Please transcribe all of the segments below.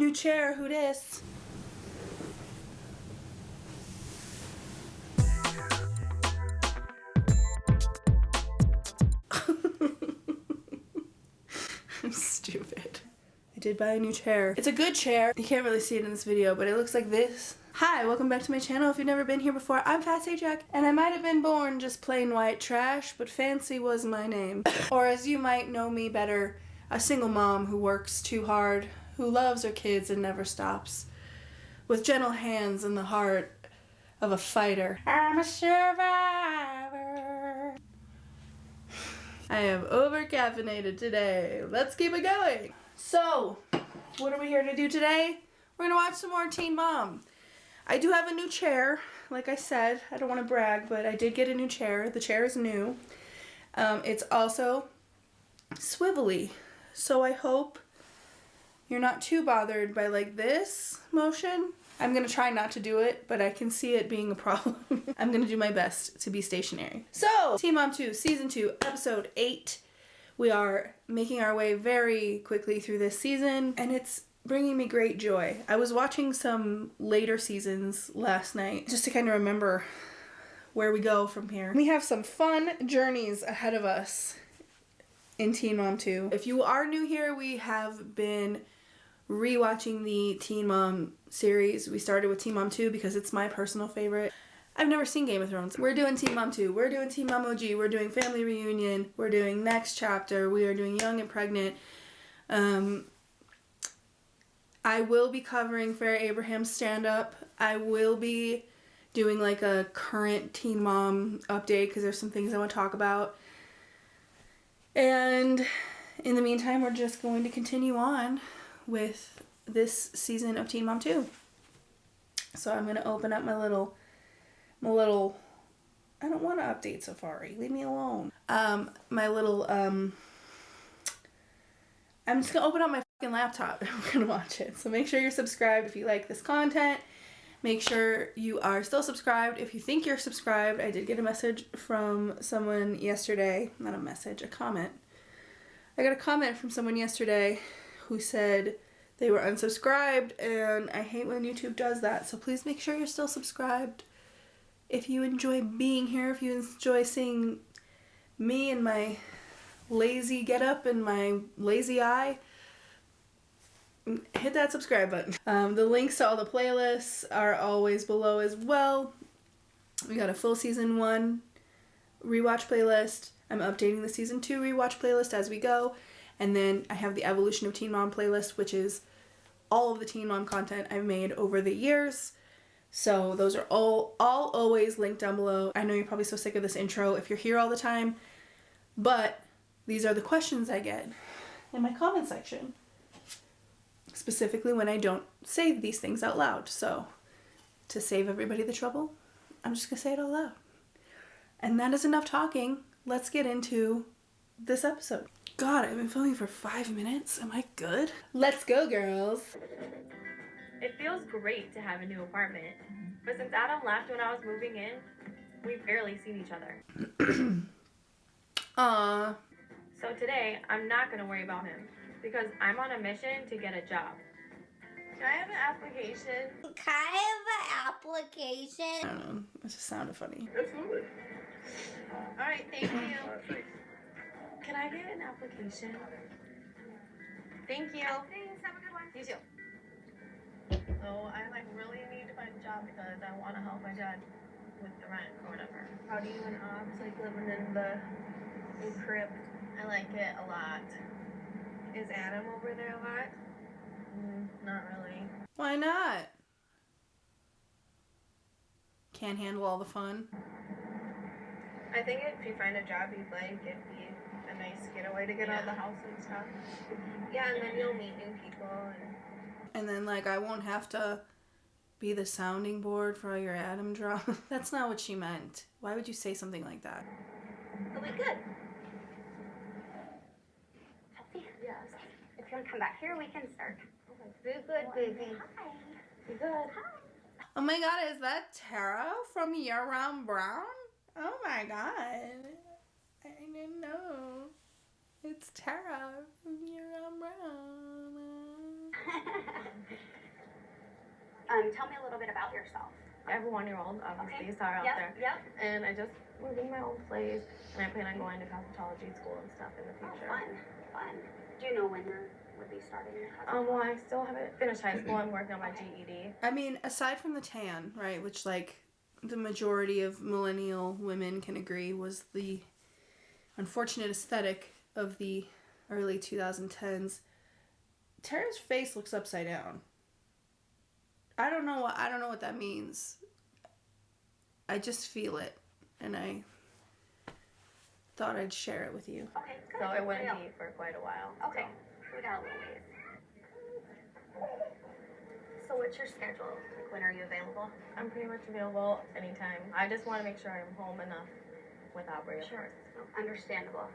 New chair, who dis? I'm stupid. I did buy a new chair. It's a good chair. You can't really see it in this video, but it looks like this. Hi, welcome back to my channel. If you've never been here before, I'm Fat Sajak, and I might have been born just plain white trash, but fancy was my name. Or as you might know me better, a single mom who works too hard, who loves her kids and never stops, with gentle hands and the heart of a fighter. I'm a survivor. I am over-caffeinated today. Let's keep it going. So, what are we here to do today? We're gonna watch some more Teen Mom. I do have a new chair, like I said. I don't want to brag, but I did get a new chair. The chair is new. It's also swivelly, so I hope you're not too bothered by like this motion. I'm gonna try not to do it, but I can see it being a problem. I'm gonna do my best to be stationary. So, Teen Mom 2, Season 2, Episode 8. We are making our way very quickly through this season, and it's bringing me great joy. I was watching some later seasons last night just to kind of remember where we go from here. We have some fun journeys ahead of us in Teen Mom 2. If you are new here, we have been rewatching the Teen Mom series. We started with Teen Mom 2 because it's my personal favorite. I've never seen Game of Thrones. We're doing Teen Mom 2. We're doing Teen Mom OG. We're doing Family Reunion. We're doing Next Chapter. We are doing Young and Pregnant. I will be covering Farrah Abraham's stand-up. I will be doing like a current Teen Mom update because there's some things I want to talk about. And in the meantime, we're just going to continue on with this season of Teen Mom 2. So I'm going to open up my little, I don't want to update Safari. Leave me alone. I'm just going to open up my laptop and we're gonna watch it. So make sure you're subscribed if you like this content. Make sure you are still subscribed if you think you're subscribed. I did get a message from someone yesterday, not a message, a comment. I got a comment from someone yesterday who said they were unsubscribed, and I hate when YouTube does that. So please make sure you're still subscribed. If you enjoy being here, if you enjoy seeing me and my lazy getup and my lazy eye, hit that subscribe button. The links to all the playlists are always below as well. We got a full season 1 rewatch playlist. I'm updating the season 2 rewatch playlist as we go. And then I have the Evolution of Teen Mom playlist, which is all of the Teen Mom content I've made over the years. So those are all always linked down below. I know you're probably so sick of this intro if you're here all the time, but these are the questions I get in my comment section. Specifically when I don't say these things out loud. So, to save everybody the trouble, I'm just gonna say it out loud. And that is enough talking. Let's get into this episode. God, I've been filming for 5 minutes. Am I good? Let's go, girls. It feels great to have a new apartment. But since Adam left when I was moving in, we've barely seen each other. Aww. So today, I'm not gonna worry about him. Because I'm on a mission to get a job. Can I have an application? Can I have an application? I don't know. It just sounded funny. Absolutely. Alright, thank you. Thanks. Can I get an application? Thank you. Thanks, have a good one. You too. So I really need to find a job because I want to help my dad with the rent or whatever. How do you and Obs like living in the crib? I like it a lot. Is Adam over there a lot? Not really. Why not? Can't handle all the fun. I think if you find a job you'd like, it'd be a nice getaway to get out of the house and stuff. Yeah, and then you'll meet new people. And then, like, I won't have to be the sounding board for all your Adam drama. That's not what she meant. Why would you say something like that? It'll be good. Yes. If you want to come back here, we can start. Okay. Do good, baby. Hi. Do good. Hi. Oh my god, is that Tara from Year Round Brown? Oh my god. I didn't know. It's Tara from Year Round Brown. Tell me a little bit about yourself. I have a 1-year-old, obviously, Okay. sorry out Yep, there. yep. And I just live in my own place, and I plan on going to cosmetology school and stuff in the future. Oh, fun. Do you know when you would be starting your Well, I still haven't finished high school. I'm working on my GED. I mean, aside from the tan, right, which like the majority of millennial women can agree was the unfortunate aesthetic of the early 2010s, Tara's face looks upside down. I don't know what that means. I just feel it, and I thought I'd share it with you. Okay, good. So it wouldn't Yeah. be for quite a while. Okay, we got a little ways. So what's your schedule? Like, when are you available? I'm pretty much available anytime. I just want to make sure I'm home enough without Brie, of course. Understandable.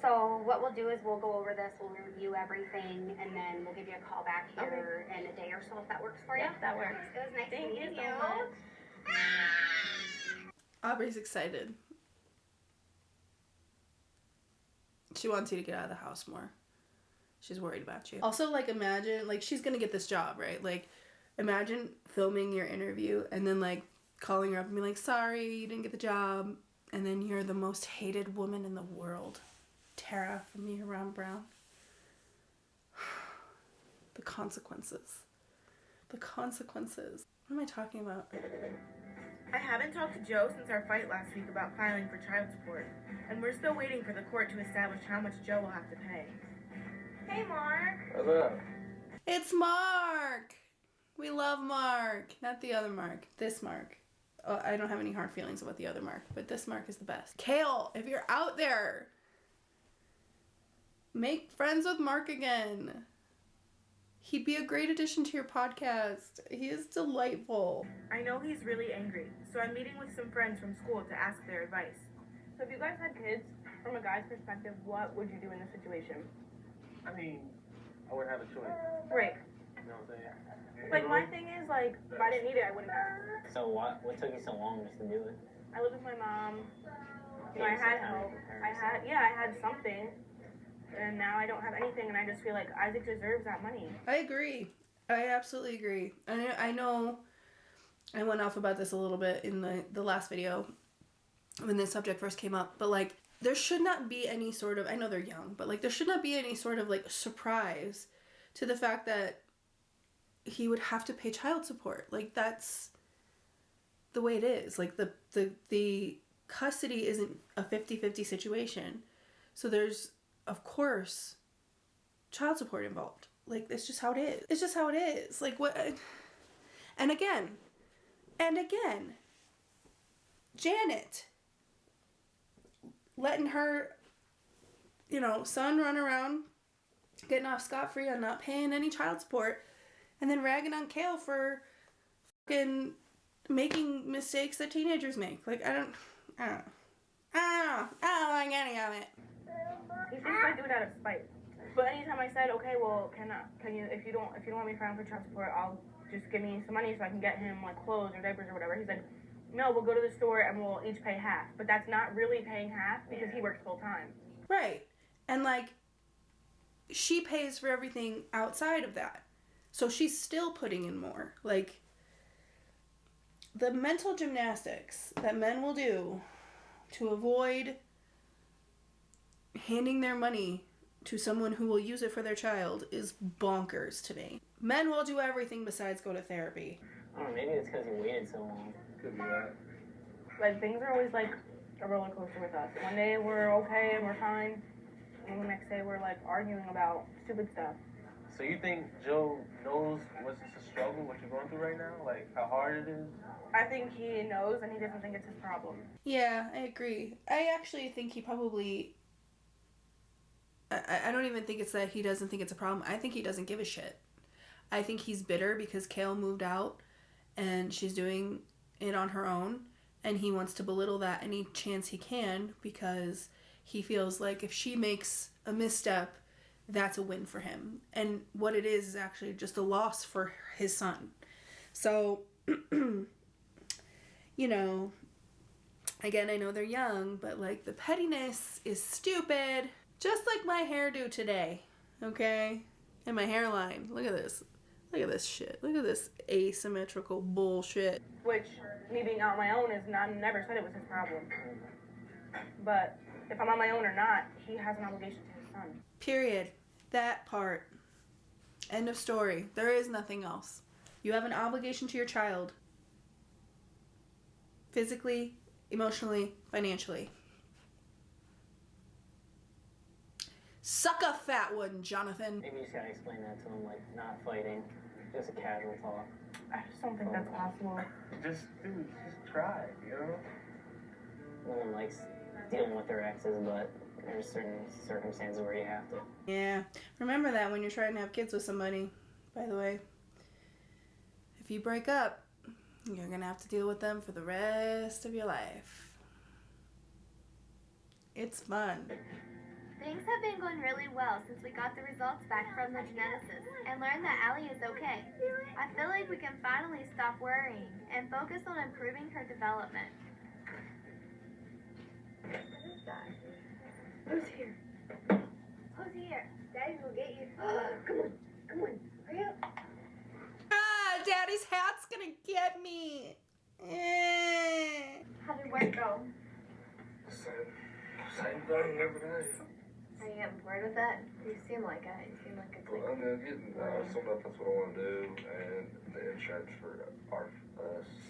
So what we'll do is we'll go over this, we'll review everything, and then we'll give you a call back here in a day or so if that works for you. Yeah, that works. It was nice Thank meeting you so much. Aubrey's excited. She wants you to get out of the house more. She's worried about you. Also, like, imagine, like, she's gonna get this job, right? Like, imagine filming your interview and then, like, calling her up and being like, sorry, you didn't get the job. And then you're the most hated woman in the world. Tara from Me Around Brown. The consequences. The consequences. What am I talking about? I haven't talked to Joe since our fight last week about filing for child support, and we're still waiting for the court to establish how much Joe will have to pay. Hey, Mark. What's up? It's Mark! We love Mark. Not the other Mark. This Mark. Oh, I don't have any hard feelings about the other Mark, but this Mark is the best. Kale, if you're out there, make friends with Mark again. He'd be a great addition to your podcast. He is delightful. I know he's really angry, so I'm meeting with some friends from school to ask their advice. So if you guys had kids, from a guy's perspective, what would you do in this situation? I mean, I wouldn't have a choice. Right. You know what I'm saying? Like, my thing is, like, if I didn't need it, I wouldn't have. So what took you so long just to do it? I lived with my mom. You know, I had help. I had something. And now I don't have anything, and I just feel like Isaac deserves that money. I agree. I absolutely agree. I know I went off about this a little bit in the last video when this subject first came up, but like there should not be any sort of, I know they're young, but like there should not be any sort of like surprise to the fact that he would have to pay child support. Like that's the way it is. Like the custody isn't a 50-50 situation. So there's, of course, child support involved. Like, it's just how it is. It's just how it is. Like, what? And again, Janet letting her, son run around, getting off scot-free on not paying any child support, and then ragging on Kale for fucking making mistakes that teenagers make. Like, I don't like any of it. He thinks I do it out of spite. But anytime I said, okay, well, can you, if you don't want me to file for child support, I'll just give me some money so I can get him like clothes or diapers or whatever. He said, no, we'll go to the store and we'll each pay half. But that's not really paying half because he works full time. Right. And like, she pays for everything outside of that. So she's still putting in more. Like, the mental gymnastics that men will do to avoid handing their money to someone who will use it for their child is bonkers to me. Men will do everything besides go to therapy. I don't know, maybe it's because you waited so long. Could be that. Like, things are always like a roller coaster with us. One day we're okay and we're fine, and the next day we're like arguing about stupid stuff. So you think Joe knows what's a struggle, what you're going through right now? Like, how hard it is? I think he knows and he doesn't think it's his problem. Yeah, I agree. I actually think he probably... I don't even think it's that he doesn't think it's a problem. I think he doesn't give a shit. I think he's bitter because Kale moved out and she's doing it on her own, and he wants to belittle that any chance he can because he feels like if she makes a misstep, that's a win for him. And what it is actually just a loss for his son. So, again, I know they're young, but like the pettiness is stupid. Just like my hairdo today, okay? And my hairline. Look at this. Look at this shit. Look at this asymmetrical bullshit. Which, me being out on my own, I never said it was his problem. But if I'm on my own or not, he has an obligation to his son. Period. That part. End of story. There is nothing else. You have an obligation to your child. Physically, emotionally, financially. Suck a fat one, Jonathan. Maybe you just gotta explain that to him, like, not fighting, just a casual talk. I just don't think that's possible. Just try, you know? No one likes dealing with their exes, but there's certain circumstances where you have to. Yeah. Remember that when you're trying to have kids with somebody, by the way. If you break up, you're gonna have to deal with them for the rest of your life. It's fun. Things have been going really well since we got the results back from the geneticist and learned that Allie is okay. I feel like we can finally stop worrying and focus on improving her development. Who's here? Who's here? Daddy will get you. Come on, hurry up. Ah, Daddy's hat's gonna get me. How did work go? Same thing every day. Are you getting bored with that? You seem like it. You seem like it's Well, like... I'm getting some of that's what I want to do, and the insurance for us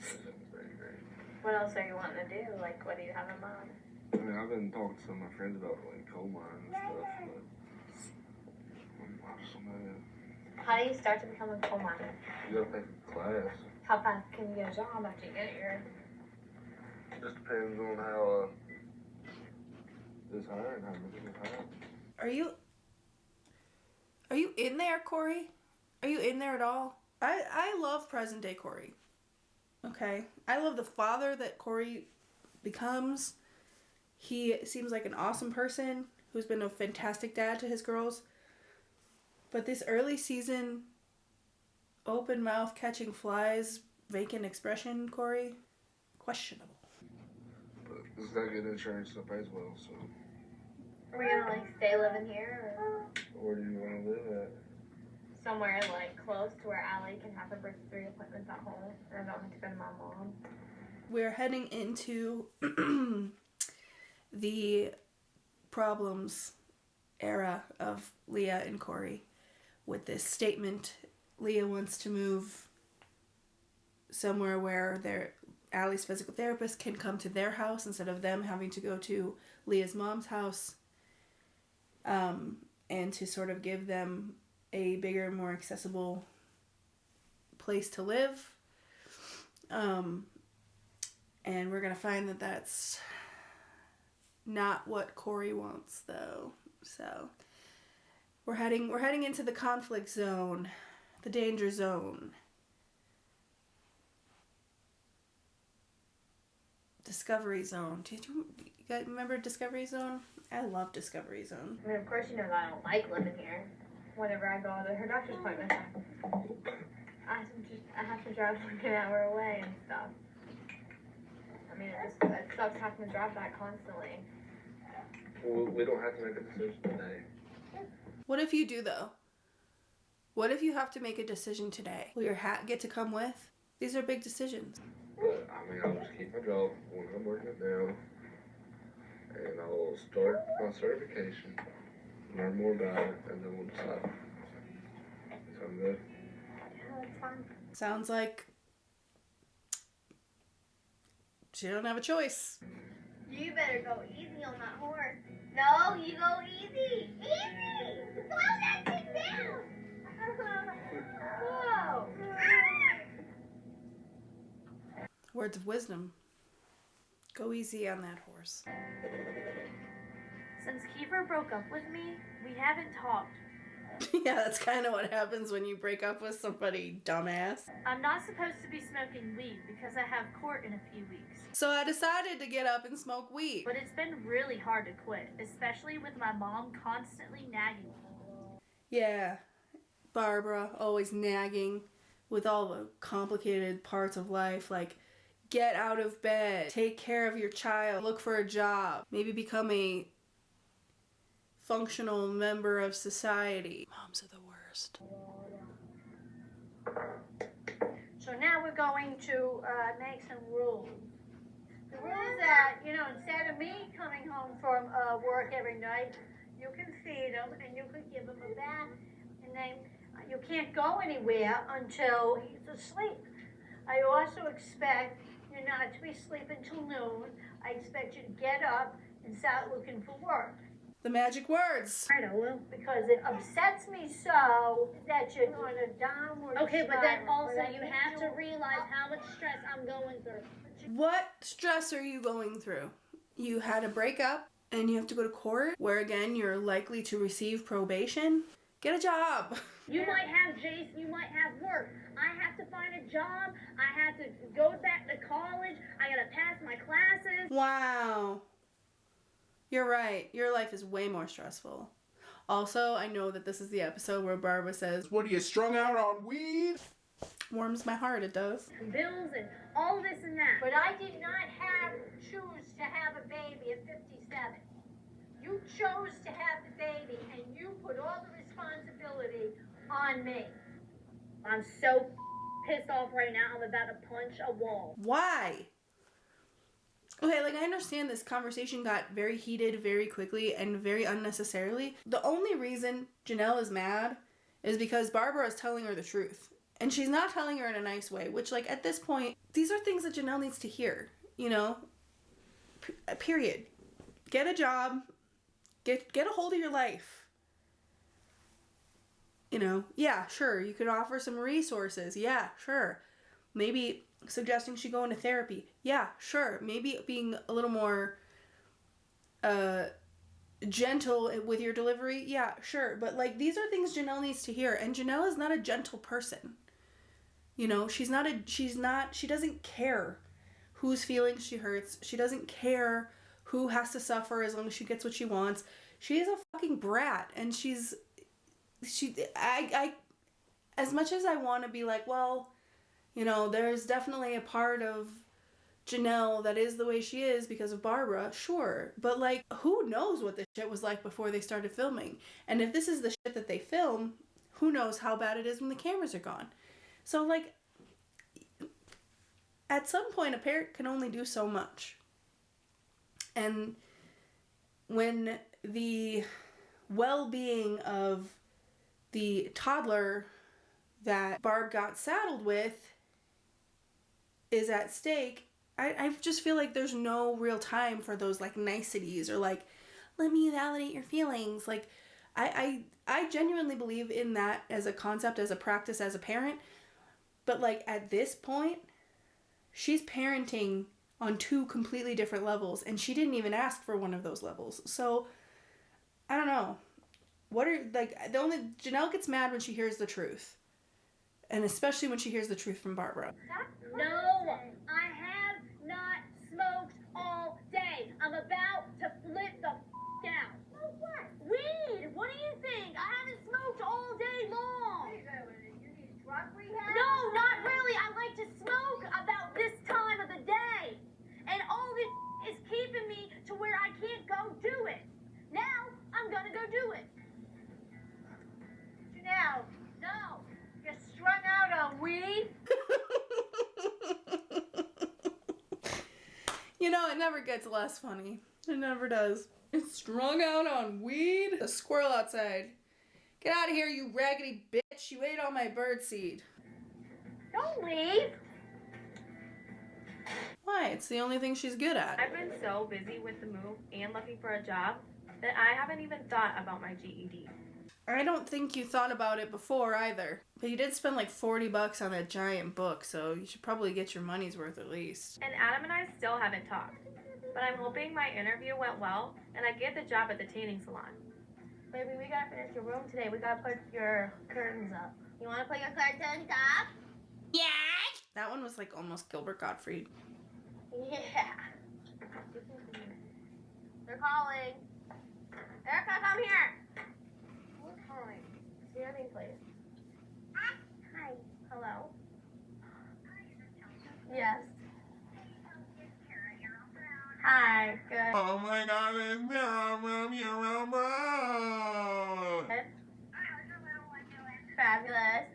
isn't very great. What else are you wanting to do? Like, what do you have in mind? I mean, I've been talking to some of my friends about like coal mines and stuff, but How do you start to become a coal miner? you gotta take a class. How fast can you get a job after you get your... It just depends on how this hiring, how much is hiring. Are you in there, Corey? Are you in there at all? I love present day Corey. Okay? I love the father that Corey becomes. He seems like an awesome person who's been a fantastic dad to his girls. But this early season, open mouth catching flies, vacant expression, Corey, questionable. But it's got good insurance that pays well, so. Are we gonna, like, stay living here or Where do you want to live at? somewhere, like, close to where Allie can have her birthday appointments at home and I don't have to go to my mom? We're heading into the problems era of Leah and Corey with this statement. Leah wants to move somewhere where Allie's physical therapist can come to their house instead of them having to go to Leah's mom's house, and to sort of give them a bigger, more accessible place to live. And we're gonna find that that's not what Corey wants, though. So we're heading into the conflict zone, the danger zone. Discovery Zone. Did you guys remember Discovery Zone? I love Discovery Zone. I mean, of course you know that I don't like living here. Whenever I go to her doctor's appointment, I have to drive like an hour away and stuff. I mean, it sucks having to drive back constantly. Well, we don't have to make a decision today. What if you do, though? What if you have to make a decision today? Will your hat get to come with? These are big decisions. But, I mean, I'll just keep my job when I'm working it now. And I'll start my certification, learn more about it, and then we'll decide. Sound good? Yeah, that's fine. Sounds like she don't have a choice. You better go easy on that horse. No, you go easy. Easy! Slow that thing down! Whoa! Words of wisdom. Go easy on that horse. Since Kiefer broke up with me, we haven't talked. Yeah, that's kind of what happens when you break up with somebody, dumbass. I'm not supposed to be smoking weed because I have court in a few weeks. So I decided to get up and smoke weed. But it's been really hard to quit, especially with my mom constantly nagging me. Yeah, Barbara always nagging with all the complicated parts of life, like get out of bed, take care of your child, look for a job, maybe become a functional member of society. Moms are the worst. going to make some rules. The rules that, you know, instead of me coming home from work every night, you can feed him and you can give him a bath, and then you can't go anywhere until he's asleep. I also expect you not to be sleeping till noon. I expect you to get up and start looking for work. The magic words. I know, because it upsets me so that you're on a downward Okay, but then spiral. also But I you need have to realize how much stress I'm going through. What stress are you going through? You had a breakup and you have to go to court where again you're likely to receive probation. Get a job. You might have Jason, you might have work. I have to find a job. I have to go back to college. I gotta pass my classes. Wow. You're right. Your life is way more stressful. Also, I know that this is the episode where Barbara says, "What are you, strung out on weed?" Warms my heart, it does. Bills and all this and that. But I did not choose to have a baby at 57. You chose to have the baby, and you put all the responsibility on me. I'm so pissed off right now. I'm about to punch a wall. Why? Okay, like I understand this conversation got very heated very quickly and very unnecessarily. The only reason Janelle is mad is because Barbara is telling her the truth. And she's not telling her in a nice way, which like at this point, these are things that Janelle needs to hear, you know? Period. Get a job. Get a hold of your life. You know, yeah, sure, you could offer some resources. Yeah, sure. Maybe suggesting she go into therapy. Yeah, sure. Maybe being a little more gentle with your delivery. Yeah, sure. But like these are things Janelle needs to hear, and Janelle is not a gentle person. You know, she doesn't care whose feelings she hurts. She doesn't care who has to suffer as long as she gets what she wants. She is a fucking brat, and I as much as I want to be like, well, you know, there's definitely a part of Janelle that is the way she is because of Barbara, sure. But like, who knows what this shit was like before they started filming? And if this is the shit that they film, who knows how bad it is when the cameras are gone? So like, at some point a parent can only do so much. And when the well-being of the toddler that Barb got saddled with is at stake, I just feel like there's no real time for those like niceties or like, let me validate your feelings. Like, I genuinely believe in that as a concept, as a practice, as a parent. But like at this point, she's parenting on two completely different levels, and she didn't even ask for one of those levels. So I don't know. Janelle gets mad when she hears the truth. And especially when she hears the truth from Barbara. No, I have not smoked all day. I'm about to flip the out. What? Weed! What do you think? I haven't smoked all day long. You need drug rehab? No, not really. I like to smoke about this time of the day. And all this is keeping me to where I can't go do it. Now, I'm gonna go do it. Janelle, no. You're strung out on weed. You know, it never gets less funny. It never does. It's strung out on weed. A squirrel outside. Get out of here, you raggedy bitch. You ate all my birdseed. Don't leave. Why? It's the only thing she's good at. I've been so busy with the move and looking for a job that I haven't even thought about my GED. I don't think you thought about it before either. But you did spend like $40 on that giant book, so you should probably get your money's worth at least. And Adam and I still haven't talked. But I'm hoping my interview went well and I get the job at the tanning salon. Baby, we gotta finish your room today. We gotta put your curtains up. You wanna put your curtains up? Yeah! That one was like almost Gilbert Gottfried. Yeah. They're calling. Erica, come here. Who's calling? Say your name, please. Hi. Hello. Yes. Hi. Good. Oh my God, it's Sarah from your bro. Fabulous.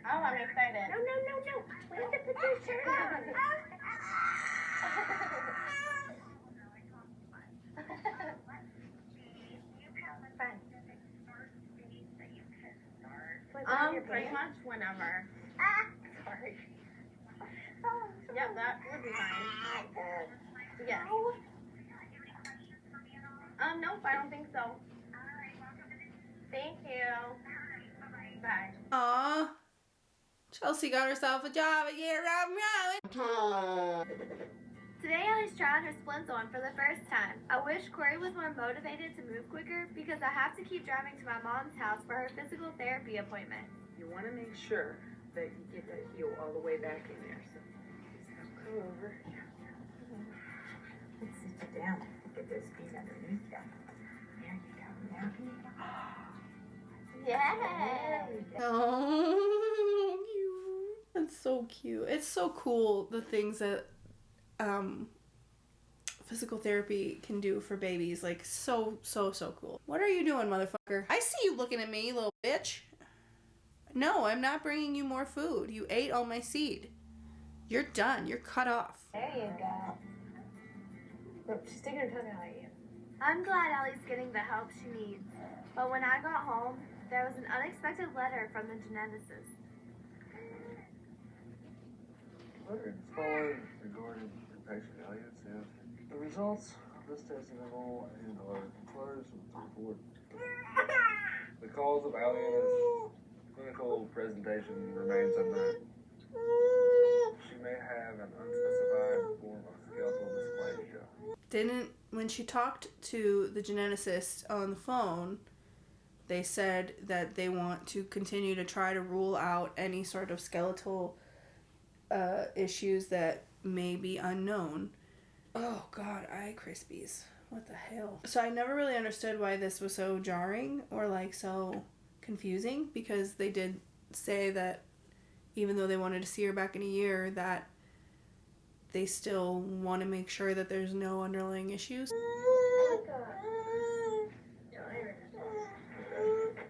Oh, I'm excited. No. We have to put your shirt on. Pretty much whenever. Sorry. Yep, that would be fine. Yeah. Nope, I don't think so. Thank you. Bye. Aw. Chelsea got herself a job at Yeah, I'm Today Ellie's tried her splints on for the first time. I wish Corey was more motivated to move quicker because I have to keep driving to my mom's house for her physical therapy appointment. You want to make sure that you get that heel all the way back in there. So just come over. Let's sit you down. Get those feet underneath you. There you go. Now can you go? Yeah. Oh, cute. That's so cute. It's so cool, the things that physical therapy can do for babies. Like, so cool. What are you doing, motherfucker? I see you looking at me, little bitch. No, I'm not bringing you more food. You ate all my seed. You're done. You're cut off. There you go. Look, she's taking her tongue out at you. I'm glad Ellie's getting the help she needs. But when I got home, there was an unexpected letter from the geneticist. Letter is following regarding your patient Elliot says the results of this testing have all and are closed with the report. The cause of Allian's clinical presentation remains unknown. She may have an unspecified form of skeletal dysplasia. When she talked to the geneticist on the phone, they said that they want to continue to try to rule out any sort of skeletal issues that may be unknown. Oh God, eye crispies. What the hell? So I never really understood why this was so jarring or like so confusing, because they did say that even though they wanted to see her back in a year, that they still want to make sure that there's no underlying issues.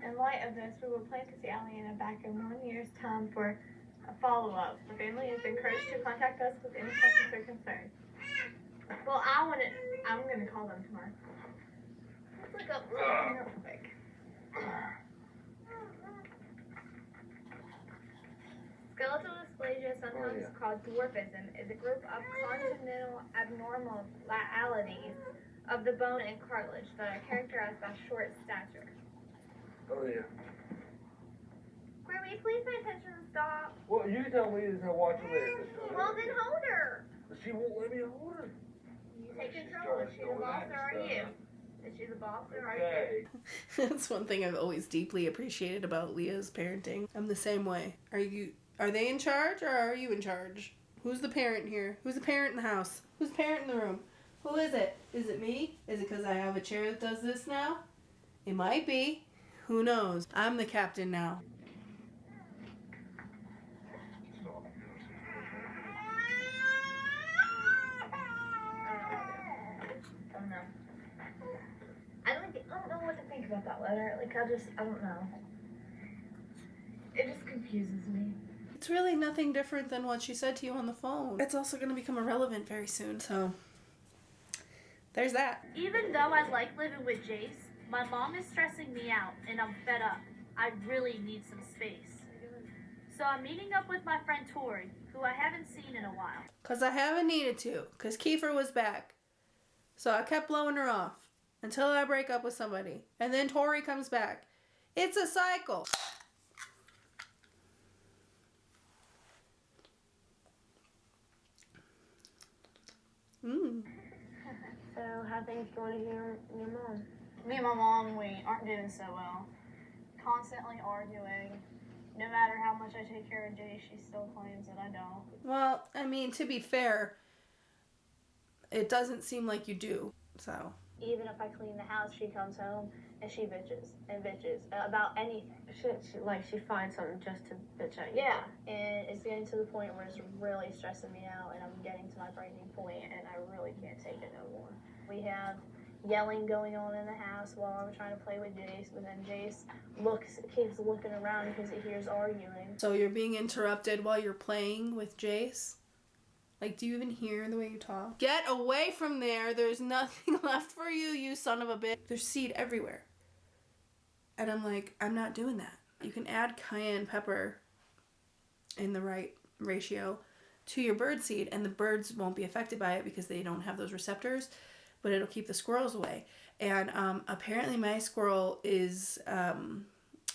In light of this, we will plan to see Alliana back in 1 year's time for a follow-up. The family is encouraged to contact us with any questions or concerns. Well, I'm gonna call them tomorrow. Let's look up real quick. Skeletal dysplasia, sometimes called dwarfism, is a group of congenital abnormalities of the bone and cartilage that are characterized by short stature. Oh yeah. Will you please pay attention and stop? Well, you tell me to watch her there. Well, then hold her. She won't let me hold her. You take control. Is she the boss or are you? Is she the boss or are you? Okay. That's one thing I've always deeply appreciated about Leah's parenting. I'm the same way. Are they in charge or are you in charge? Who's the parent here? Who's the parent in the house? Who's the parent in the room? Who is it? Is it me? Is it because I have a chair that does this now? It might be. Who knows? I'm the captain now. I don't know what to think about that letter. Like, I don't know. It just confuses me. It's really nothing different than what she said to you on the phone. It's also going to become irrelevant very soon, so there's that. Even though I like living with Jace, my mom is stressing me out and I'm fed up. I really need some space. So I'm meeting up with my friend Tori, who I haven't seen in a while. Because I haven't needed to, because Kiefer was back. So I kept blowing her off until I break up with somebody. And then Tori comes back. It's a cycle. So how things going with your mom? Me and my mom, we aren't doing so well. Constantly arguing. No matter how much I take care of Jay, she still claims that I don't. Well, I mean, to be fair, it doesn't seem like you do, so. Even if I clean the house, she comes home and she bitches about anything. She finds something just to bitch at you. Yeah, and it's getting to the point where it's really stressing me out and I'm getting to my breaking point and I really can't take it no more. We have, yelling going on in the house while I'm trying to play with Jace, but then Jace keeps looking around because he hears arguing. So you're being interrupted while you're playing with Jace? Like, do you even hear the way you talk? Get away from there. There's nothing left for you, you son of a bitch. There's seed everywhere. And I'm like, I'm not doing that. You can add cayenne pepper in the right ratio to your bird seed, and the birds won't be affected by it because they don't have those receptors, but it'll keep the squirrels away. And apparently my squirrel is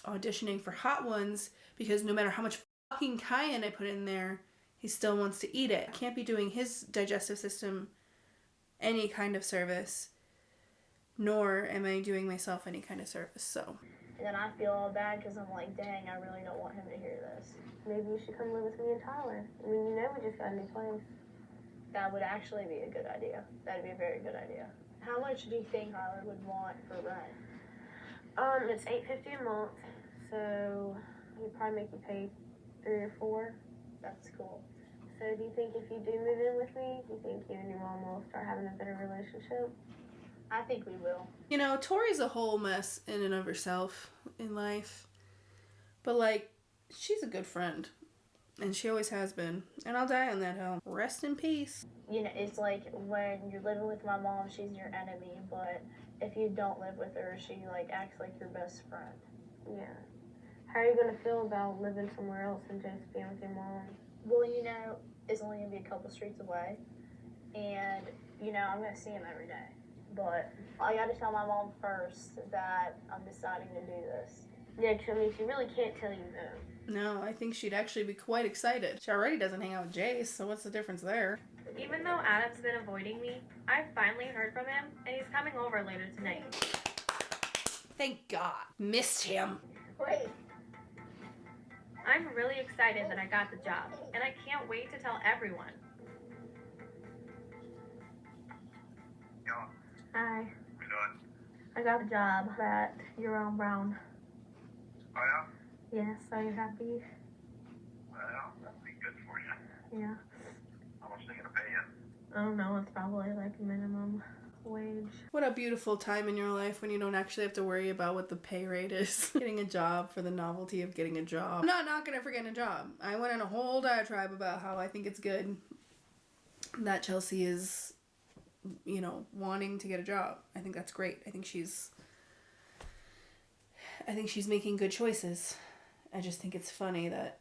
auditioning for hot ones because no matter how much fucking cayenne I put in there, he still wants to eat it. I can't be doing his digestive system any kind of service, nor am I doing myself any kind of service, so. And then I feel all bad because I'm like, dang, I really don't want him to hear this. Maybe you should come live with me and Tyler. I mean, you know we just got a new place. That would actually be a good idea. That'd be a very good idea. How much do you think Tyler would want for rent? It's $8.50 a month, so he'd probably make you pay 3 or 4. That's cool. So do you think if you do move in with me, do you think you and your mom will start having a better relationship? I think we will. You know, Tori's a whole mess in and of herself in life. But, like, she's a good friend. And she always has been. And I'll die on that hill. Rest in peace. You know, it's like when you're living with my mom, she's your enemy. But if you don't live with her, she, like, acts like your best friend. Yeah. How are you going to feel about living somewhere else and just being with your mom? Well, you know, it's only going to be a couple streets away. And, you know, I'm going to see him every day. But I got to tell my mom first that I'm deciding to do this. Yeah, because I mean, she really can't tell you no. No, I think she'd actually be quite excited. She already doesn't hang out with Jace, so what's the difference there? Even though Adam's been avoiding me, I finally heard from him, and he's coming over later tonight. Thank God. Missed him. Wait. I'm really excited that I got the job, and I can't wait to tell everyone. Hi. What you doing? I got a job at Your Own Brown. Oh, yeah? Yes, are you happy? Well, that'd be good for you. Yeah. How much are they gonna pay you? I don't know, it's probably like minimum wage. What a beautiful time in your life when you don't actually have to worry about what the pay rate is. Getting a job for the novelty of getting a job. I'm not knocking it for getting a job. I went on a whole diatribe about how I think it's good that Chelsea is, you know, wanting to get a job. I think that's great. I think she's making good choices. I just think it's funny that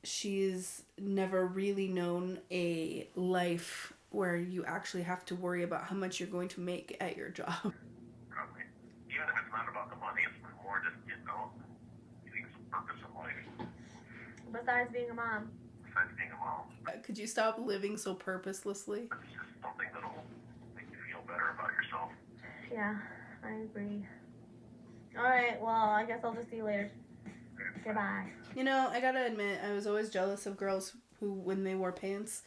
she's never really known a life where you actually have to worry about how much you're going to make at your job. Probably. Even if it's not about the money, it's more just, you know, getting some purpose in life. Besides being a mom. Besides being a mom. Could you stop living so purposelessly? It's just something that'll make you feel better about yourself. Yeah, I agree. Alright, well, I guess I'll just see you later. Goodbye. You know, I gotta admit, I was always jealous of girls who, when they wore pants,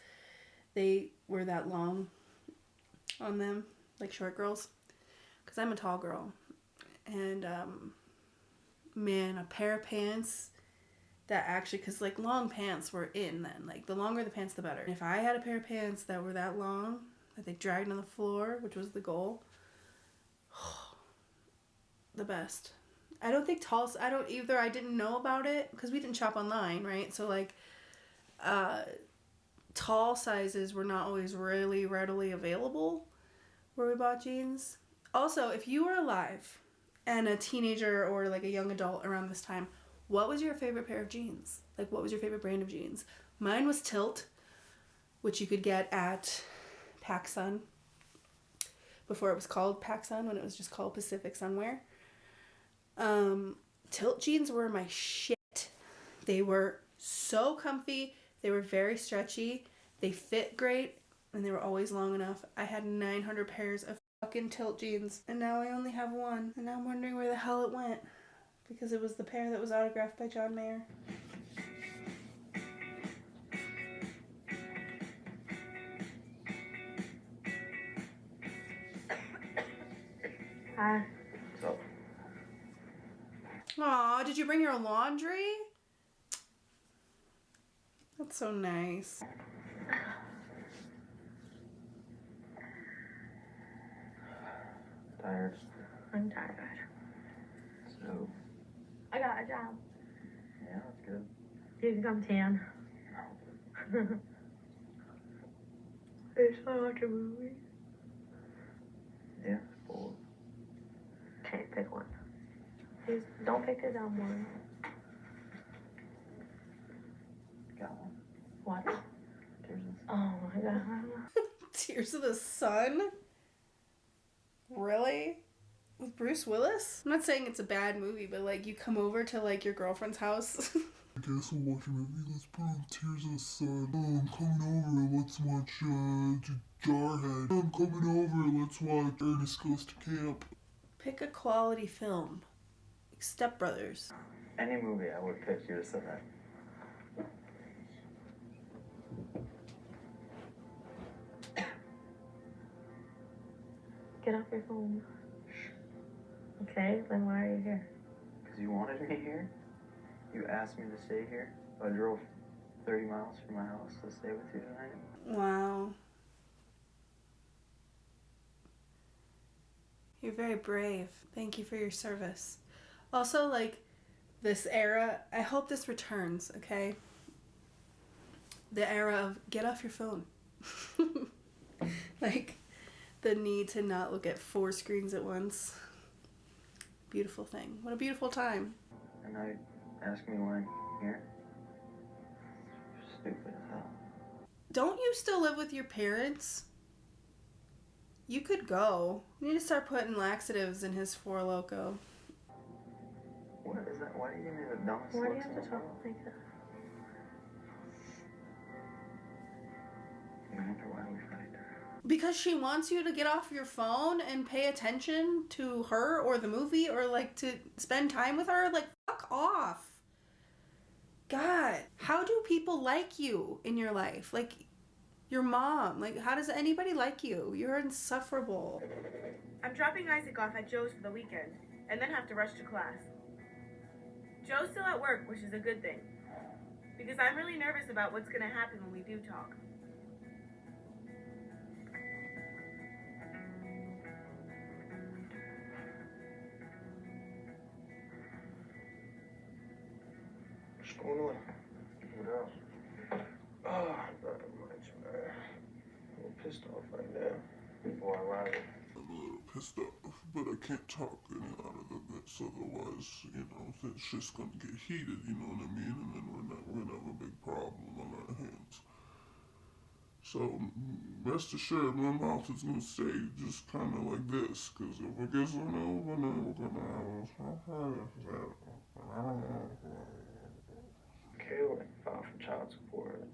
they were that long on them, like short girls. Because I'm a tall girl. And, man, a pair of pants that actually, because, like, long pants were in then. Like, the longer the pants, the better. If I had a pair of pants that were that long, that they dragged on the floor, which was the goal, the best. I don't think tall, I don't either. I didn't know about it because we didn't shop online, right? So, like, tall sizes were not always really readily available where we bought jeans. Also, if you were alive and a teenager or like a young adult around this time, what was your favorite pair of jeans? Like, what was your favorite brand of jeans? Mine was Tilt, which you could get at PacSun before it was called PacSun, when it was just called Pacific Sunwear. Tilt jeans were my shit. They were so comfy. They were very stretchy. They fit great, and they were always long enough. I had 900 pairs of fucking Tilt jeans, and now I only have one. And now I'm wondering where the hell it went, because it was the pair that was autographed by John Mayer. Hi. So, Aw, did you bring your laundry? That's so nice. tired? I'm tired. So, I got a job. yeah, that's good. You can come tan. It's so much a movie. Yeah, bored. Okay, pick one. Please don't pick a dumb one. Got one. What? Tears and Oh my god. Tears of the Sun? Really? With Bruce Willis? I'm not saying it's a bad movie, but like you come over to like your girlfriend's house. I guess we'll watch a movie. Let's put on Tears of the Sun. Oh, I'm coming over. Let's watch Jarhead. I'm coming over. Let's watch Ernest Goes to Camp. Pick a quality film. Like Step Brothers. Any movie I would pick, you would have said that. Get off your phone. Okay, then why are you here? Because you wanted me here. You asked me to stay here. I drove 30 miles from my house to stay with you tonight. Wow. You're very brave. Thank you for your service. Also, like, this era, I hope this returns, okay? The era of get off your phone. Like, the need to not look at 4 screens at once. Beautiful thing. What a beautiful time. And now you ask me why I'm here? Stupid as hell. Don't you still live with your parents? You could go. You need to start putting laxatives in his Four Loko. What is that? Why do you give me the dumbest Why do you looks have in to the talk world? like that? I wonder why we fight. Because she wants you to get off your phone and pay attention to her or the movie or like to spend time with her. Like, fuck off. God, how do people like you in your life? Like, your mom. Like, how does anybody like you? You're insufferable. I'm dropping Isaac off at Joe's for the weekend, and then have to rush to class. Joe's still at work, which is a good thing, because I'm really nervous about what's gonna happen when we do talk. What's going on? What else? Oh, not much, man. I'm a little pissed off right now. Before I ride it. I'm a little pissed off, but I can't talk any louder than this, otherwise, you know, it's just gonna get heated, you know what I mean? And then we're gonna have a big problem on our hands. So, rest assured, my mouth is gonna stay just kind of like this, because if it gets on over, we're gonna have I don't know. Kayla filed for child support.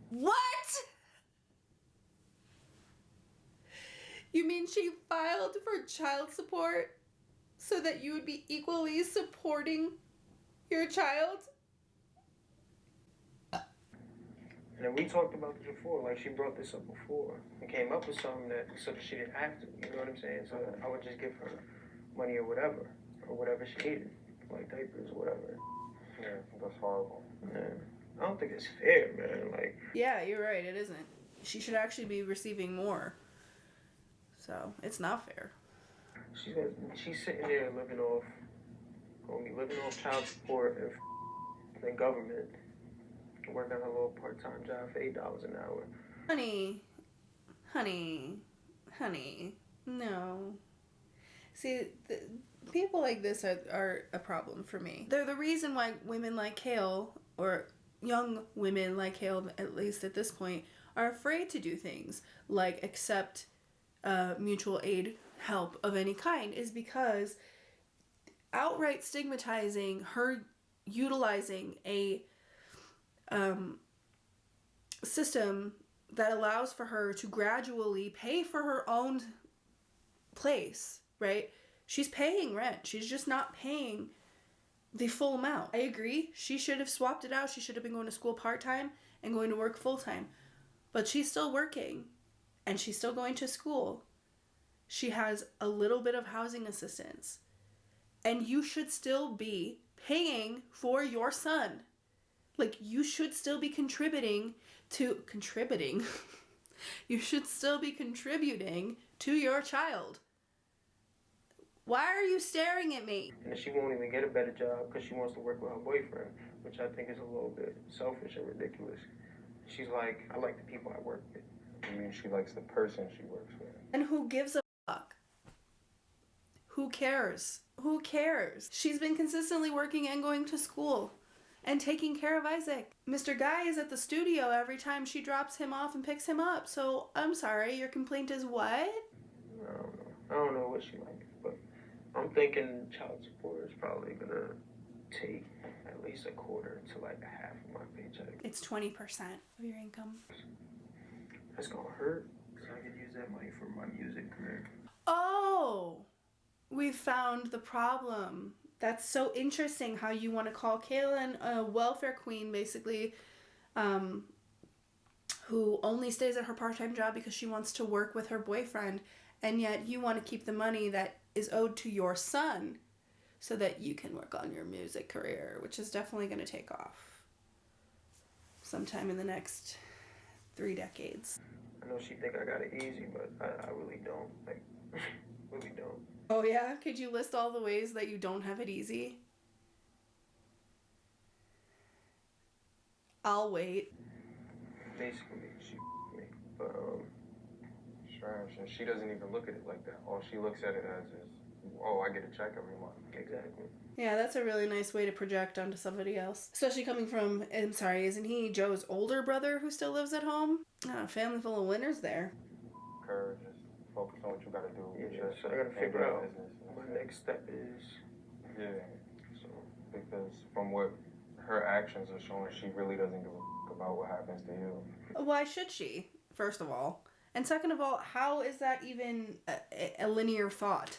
What? You mean she filed for child support so that you would be equally supporting your child? And then we talked about this before, like she brought this up before and came up with something that so that she didn't have to, you know what I'm saying? So I would just give her money or whatever she needed, like diapers or whatever. Yeah, that's horrible. Yeah. I don't think it's fair, man. Like, yeah, you're right, it isn't. She should actually be receiving more. So, it's not fair. she's sitting there living off child support and the government, working a little part-time job for $8 an hour. Honey, no. See, people like this are a problem for me. They're the reason why women like Kale, or young women like Kale, at least at this point, are afraid to do things like accept mutual aid help of any kind, is because outright stigmatizing her utilizing a system that allows for her to gradually pay for her own place, right? She's paying rent. She's just not paying the full amount. I agree. She should have swapped it out. She should have been going to school part-time and going to work full-time. But she's still working and she's still going to school. She has a little bit of housing assistance. And you should still be paying for your son. Like, you should still be contributing. You should still be contributing to your child. Why are you staring at me? And she won't even get a better job because she wants to work with her boyfriend, which I think is a little bit selfish and ridiculous. She's like, I like the people I work with. I mean, she likes the person she works with. And who gives a fuck? Who cares? Who cares? She's been consistently working and going to school and taking care of Isaac. Mr. Guy is at the studio every time she drops him off and picks him up. So, I'm sorry, your complaint is what? I don't know. I don't know what she likes, but I'm thinking child support is probably gonna take at least a quarter to like half of my paycheck. It's 20% of your income. That's gonna hurt, because I could use that money for my music career. Oh, we found the problem. That's so interesting how you want to call Kaylin a welfare queen, basically, who only stays at her part-time job because she wants to work with her boyfriend, and yet you want to keep the money that is owed to your son so that you can work on your music career, which is definitely going to take off sometime in the next 3 decades. I know she think I got it easy, but I really don't. Like, really don't. Oh yeah? Could you list all the ways that you don't have it easy? I'll wait. Basically, she me. But, Trash, and she doesn't even look at it like that. All she looks at it as is, oh, I get a check every month. Exactly. Yeah, that's a really nice way to project onto somebody else. Especially coming from, I'm sorry, isn't he Joe's older brother who still lives at home? Oh, a family full of winners there. Courage, just focus on what you gotta do. Yeah, so I gotta figure out what my next step is. Yeah, so, because from what her actions are showing, she really doesn't give a about what happens to you. Why should she, first of all? And second of all, how is that even a linear thought?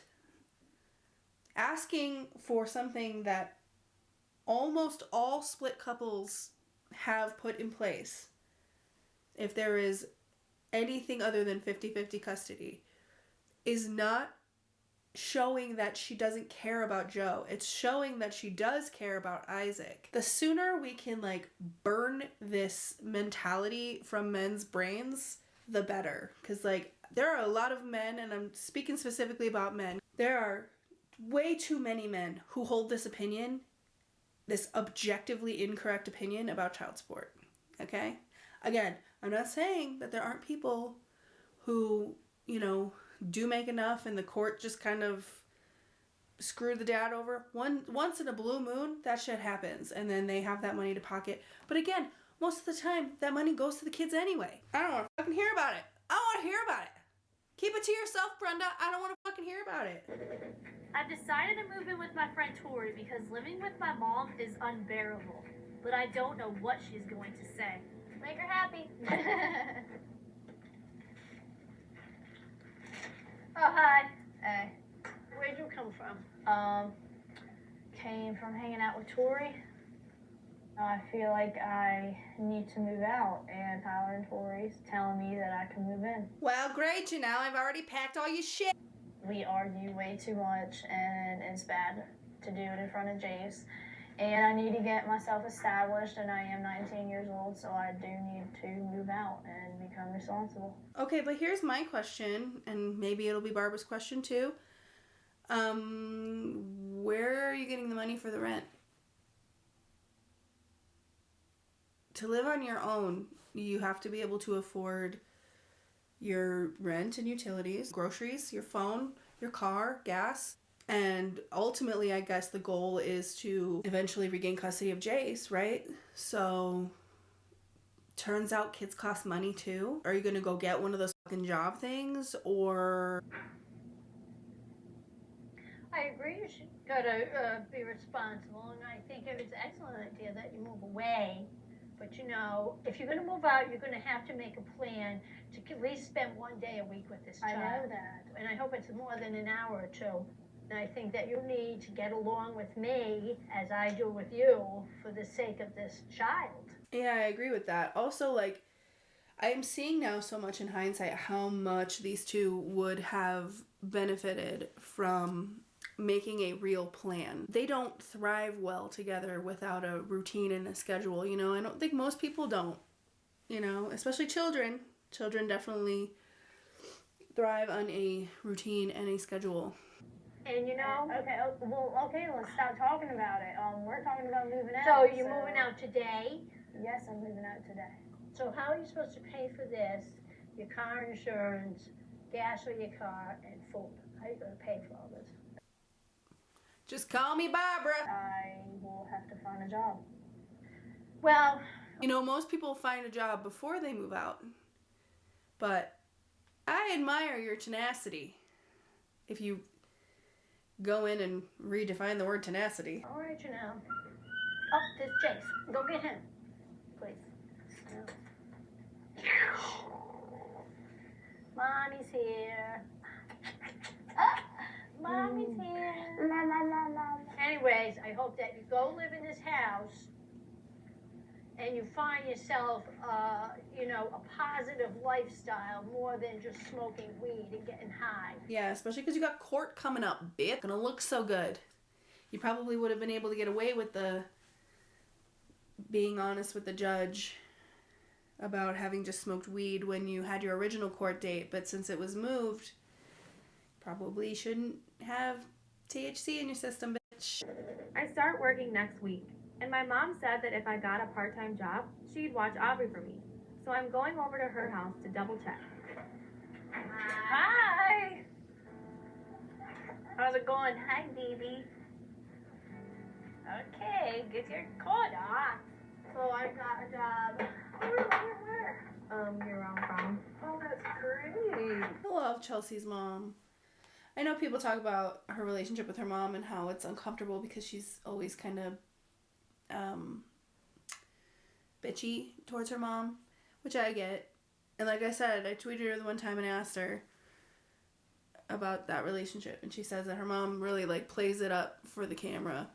Asking for something that almost all split couples have put in place, if there is anything other than 50-50 custody, is not showing that she doesn't care about Joe. It's showing that she does care about Isaac. The sooner we can burn this mentality from men's brains, the better. Because there are a lot of men, and I'm speaking specifically about men, there are way too many men who hold this opinion, this objectively incorrect opinion about child support. Okay? Again, I'm not saying that there aren't people who, do make enough and the court just kind of screw the dad over. Once in a blue moon, that shit happens, and then they have that money to pocket. But again, most of the time, that money goes to the kids anyway. I don't want to fucking hear about it. I don't want to hear about it. Keep it to yourself, Brenda. I don't want to fucking hear about it. I've decided to move in with my friend Tori because living with my mom is unbearable. But I don't know what she's going to say. Make her happy. Oh, hi. Hey. Where'd you come from? Came from hanging out with Tori. I feel like I need to move out, and Tyler and Tori's telling me that I can move in. Well, great, I've already packed all your shit. We argue way too much, and it's bad to do it in front of Jace. And I need to get myself established, and I am 19 years old, so I do need to move out and become responsible. Okay, but here's my question, and maybe it'll be Barbara's question too. Where are you getting the money for the rent? To live on your own, you have to be able to afford your rent and utilities, groceries, your phone, your car, gas. And ultimately, I guess the goal is to eventually regain custody of Jace, right? So, turns out kids cost money too. Are you gonna go get one of those fucking job things, or? I agree you should gotta be responsible, and I think it's an excellent idea that you move away. But if you're gonna move out, you're gonna have to make a plan to at least spend 1 day a week with this child. I know that. And I hope it's more than an hour or two. And I think that you need to get along with me, as I do with you, for the sake of this child. Yeah, I agree with that. Also, I'm seeing now so much in hindsight how much these two would have benefited from making a real plan. They don't thrive well together without a routine and a schedule, I don't think most people don't, especially children. Children definitely thrive on a routine and a schedule. And you know. Okay, okay, let's stop talking about it. We're talking about moving out. So you're moving out today? Yes, I'm moving out today. So how are you supposed to pay for this, your car insurance, gas for your car, and food? How are you going to pay for all this? Just call me Barbara. I will have to find a job. Well, you know, most people find a job before they move out, but I admire your tenacity. If you go in and redefine the word tenacity. All right, Janelle. Oh, there's Jace. Go get him, please. Mommy's here. Mommy's here. Anyways, I hope that you go live in this house and you find yourself, you know, a positive lifestyle more than just smoking weed and getting high. Yeah, especially because you got court coming up, bitch. Gonna look so good. You probably would have been able to get away with the being honest with the judge about having just smoked weed when you had your original court date, but since it was moved, probably shouldn't have THC in your system, bitch. I start working next week, and my mom said that if I got a part-time job, she'd watch Aubrey for me. So I'm going over to her house to double check. Hi. How's it going? Hi, baby. Okay, get your coat on. So I got a job. Where? You're wrong from. Oh, that's great. I love Chelsea's mom. I know people talk about her relationship with her mom and how it's uncomfortable because she's always kind of bitchy towards her mom, which I get. And like I said, I tweeted her the one time and asked her about that relationship, and she says that her mom really like plays it up for the camera,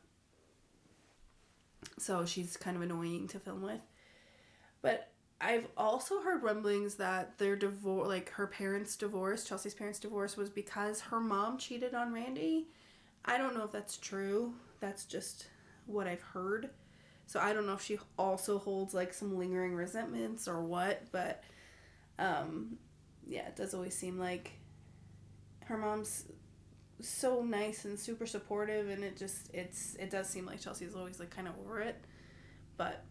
so she's kind of annoying to film with. But I've also heard rumblings that their divorce, like her parents' divorce, Chelsea's parents' divorce, was because her mom cheated on Randy. I don't know if that's true. That's just what I've heard. So I don't know if she also holds like some lingering resentments or what, but yeah, it does always seem like her mom's so nice and super supportive, and it does seem like Chelsea's always like kind of over it. But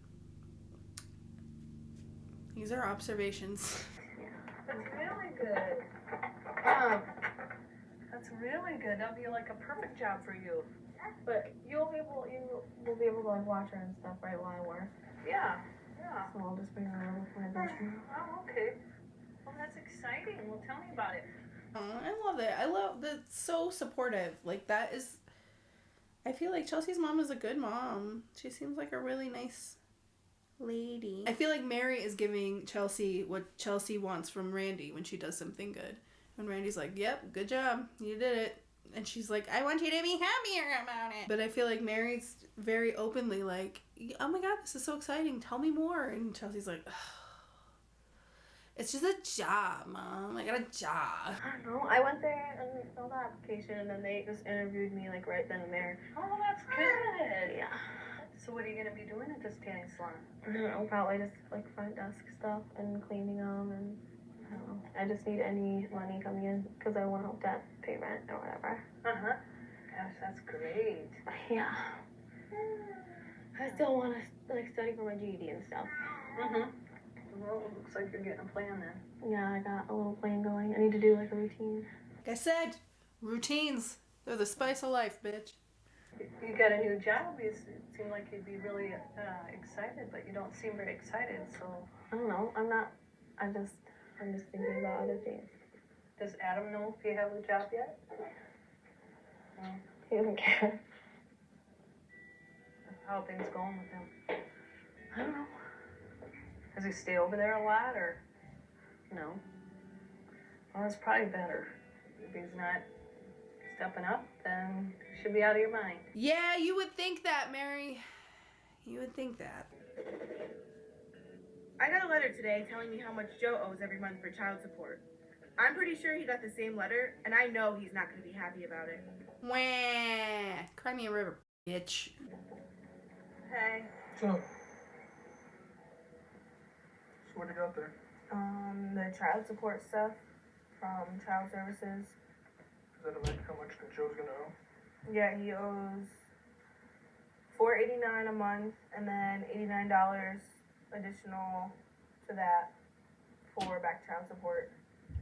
these are observations. That's really good. That's really good. That'll be like a perfect job for you. But you will be able to like watch her and stuff, right, while I work. Yeah, yeah. So I'll just bring her over for my bedroom. Oh, okay. Well, that's exciting. Well, tell me about it. I love it. I love that it's so supportive. Like that is, I feel like Chelsea's mom is a good mom. She seems like a really nice lady. I feel like Mary is giving Chelsea what Chelsea wants from Randy when she does something good. When Randy's like, yep, good job, you did it. And she's like, I want you to be happier about it. But I feel like Mary's very openly like, oh my god, this is so exciting, tell me more. And Chelsea's like, ugh. It's just a job, Mom. I got a job. I don't know. I went there and filled the application, and then they just interviewed me like right then and there. Oh, that's good. Yeah. So what are you gonna be doing at this tanning salon? I don't know. Probably just like front desk stuff and cleaning them, and I don't know. I just need any money coming in because I want to help Dad pay rent or whatever. Gosh, that's great. Yeah. I still want to like study for my GED and stuff. Well, it looks like you're getting a plan then. Yeah, I got a little plan going. I need to do like a routine. Like I said, routines. They're the spice of life, bitch. You got a new job. You seem like you'd be really excited, but you don't seem very excited. So I don't know. I'm not. I'm just thinking about other things. Does Adam know if you have a job yet? No. He doesn't care. How are things going with him? I don't know. Does he stay over there a lot, or? No. Well, that's probably better. If he's not stepping up, then you should be out of your mind. Yeah, you would think that, Mary. You would think that. I got a letter today telling me how much Joe owes every month for child support. I'm pretty sure he got the same letter, and I know he's not going to be happy about it. Wah! Cry me a river, bitch. Hey. What's up? So what do you got there? The child support stuff. from child services. Is that how much Joe's gonna owe? Yeah, he owes $4.89 a month, and then $89 additional to that for back child support.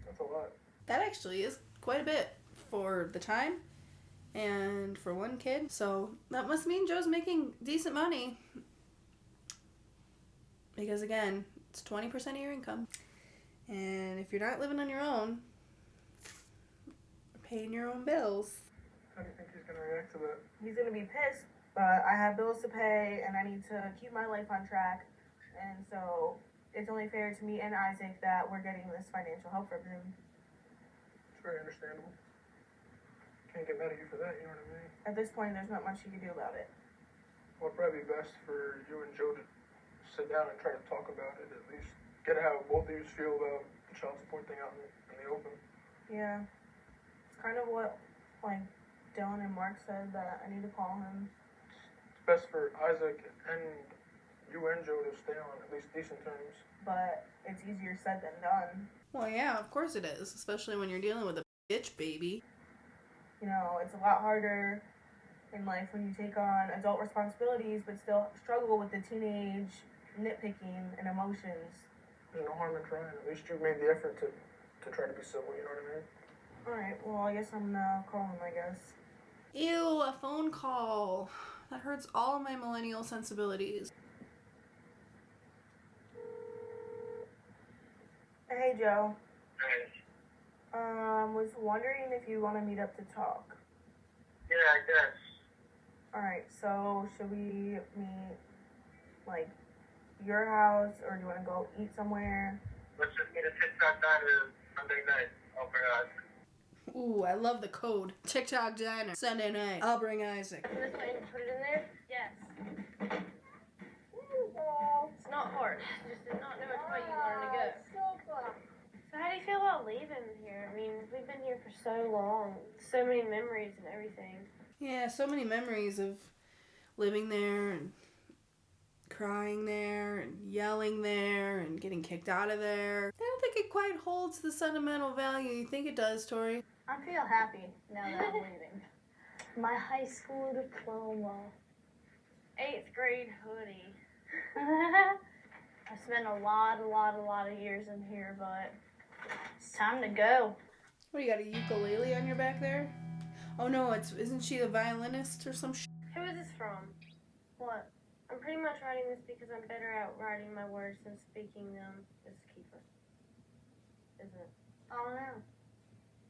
That's a lot. That actually is quite a bit for the time and for one kid. So that must mean Joe's making decent money. Because again, it's 20% of your income. And if you're not living on your own, paying your own bills. How do you think he's gonna react to that? He's gonna be pissed, but I have bills to pay and I need to keep my life on track. And so it's only fair to me and Isaac that we're getting this financial help from him. It's very understandable. Can't get mad at you for that, you know what I mean? At this point, there's not much you can do about it. Well, it'd probably be best for you and Joe to sit down and try to talk about it, at least get how both of you feel about the child support thing out in the open. Yeah. It's kind of what, like, Dylan and Mark said, that I need to call him. It's best for Isaac and you and Joe to stay on at least decent terms. But it's easier said than done. Well, yeah, of course it is. Especially when you're dealing with a bitch baby. You know, it's a lot harder in life when you take on adult responsibilities but still struggle with the teenage nitpicking and emotions. There's no harm in trying. At least you made the effort to try to be civil, you know what I mean? Alright, well, I guess I'm gonna call him, I guess. Ew, a phone call. That hurts all my millennial sensibilities. Hey, Joe. Hey. Was wondering if you want to meet up to talk. Yeah, I guess. Alright, so should we meet, like, your house, or do you want to go eat somewhere? Let's just meet a TikTok diner Sunday night. I'll bring Isaac. Ooh, I love the code. TikTok diner. Sunday night. I'll bring Isaac. This way and put it in there? Yes. It's not hard. I just did not know which way you wanted to go. So how do you feel about leaving here? I mean, we've been here for so long. So many memories and everything. Yeah, so many memories of living there and crying there and yelling there and getting kicked out of there. I don't think it quite holds the sentimental value you think it does, Tori. I feel happy now that I'm leaving. My high school diploma. 8th grade hoodie. I spent a lot of years in here, but it's time to go. What, you got a ukulele on your back there? Oh no, isn't she a violinist or some shit? Who is this from? What? I'm pretty much writing this because I'm better at writing my words than speaking them. It's Keeper. Isn't it? Oh no.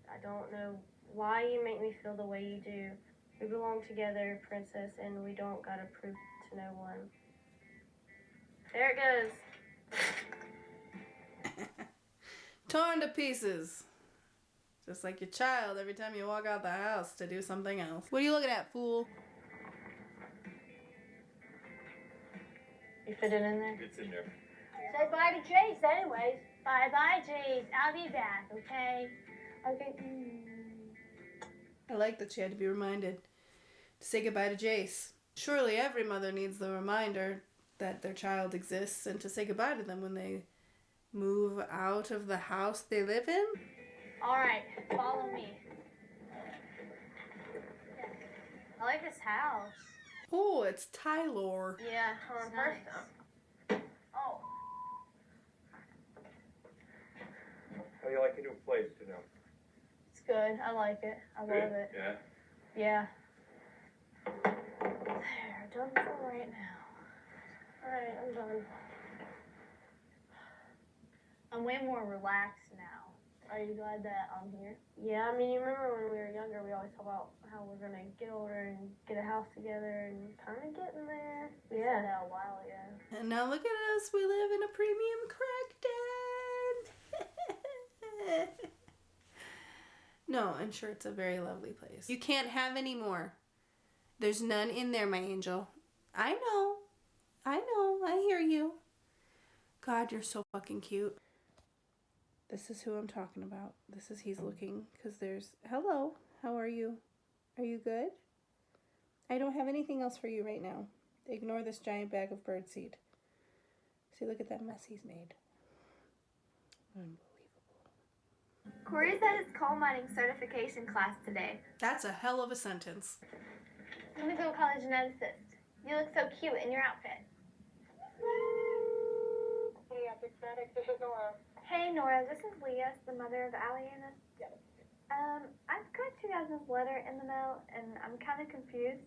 I don't know why you make me feel the way you do. We belong together, princess, and we don't gotta prove to no one. There it goes. Torn to pieces. Just like your child every time you walk out the house to do something else. What are you looking at, fool? You fit it in there? It's in there. Say bye to Jace anyways. Bye, Jace. I'll be back, okay? Okay. I like that she had to be reminded to say goodbye to Jace. Surely every mother needs the reminder that their child exists and to say goodbye to them when they move out of the house they live in. Alright, follow me. I like this house. Oh, it's Tylor. Yeah, hold on first. Oh. How do you like your new place, you know? It's good. I like it. I love it. Yeah. Yeah. There, done for right now. Alright, I'm done. I'm way more relaxed now. Are you glad that I'm here? Yeah, I mean, you remember when we were younger, we always talk about how we're gonna get older and get a house together and kind of getting there. We said that a while ago. And now look at us, we live in a premium crack den. No, I'm sure it's a very lovely place. You can't have any more. There's none in there, my angel. I know, I hear you. God, you're so fucking cute. This is who I'm talking about. This is he's looking, because there's, hello, how are you? Are you good? I don't have anything else for you right now. Ignore this giant bag of birdseed. See, look at that mess he's made. Unbelievable. Corey's at his coal mining certification class today. That's a hell of a sentence. I'm gonna go call a geneticist. You look so cute in your outfit. Hey, Genetics, this is Nora. Hey Nora, this is Leah, the mother of Allie and us. Yes. I've got you guys' letter in the mail and I'm kind of confused.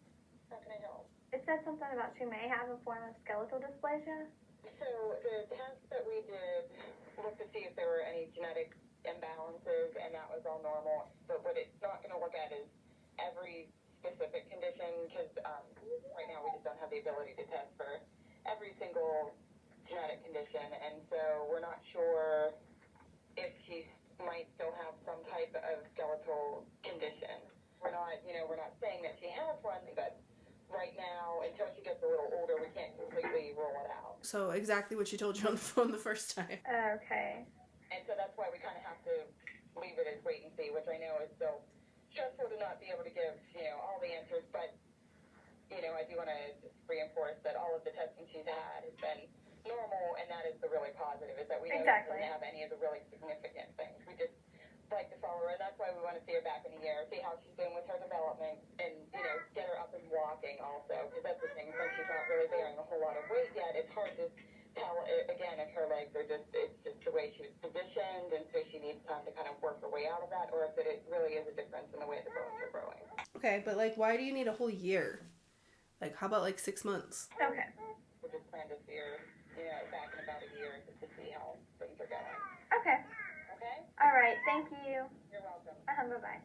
How can I help? It said something about you may have a form of skeletal dysplasia. So the test that we did looked to see if there were any genetic imbalances, and that was all normal. But what it's not going to look at is every specific condition, because right now we just don't have the ability to test for every single genetic condition, and so we're not sure if she might still have some type of skeletal condition. We're not saying that she has one, but right now, until she gets a little older, we can't completely rule it out. So exactly what she told you on the phone the first time. Okay. And so that's why we kind of have to leave it as wait and see, which I know is still stressful to not be able to give, all the answers. But, I do want to reinforce that all of the testing she's had has been normal, and that is the really positive, is that we know she doesn't have any of the really significant things. We just like to follow her, and that's why we want to see her back in a year, see how she's doing with her development, and, get her up and walking also, because that's the thing, since she's not really bearing a whole lot of weight yet, it's hard to tell, again, if her legs are it's just the way she was positioned, and so she needs time to kind of work her way out of that, or if it really is a difference in the way the bones are growing. Okay, but why do you need a whole year? How about 6 months? Okay. We just plan to see her, back in about a year just to see how things are going. Okay. Okay? All right. Thank you. You're welcome. Bye-bye.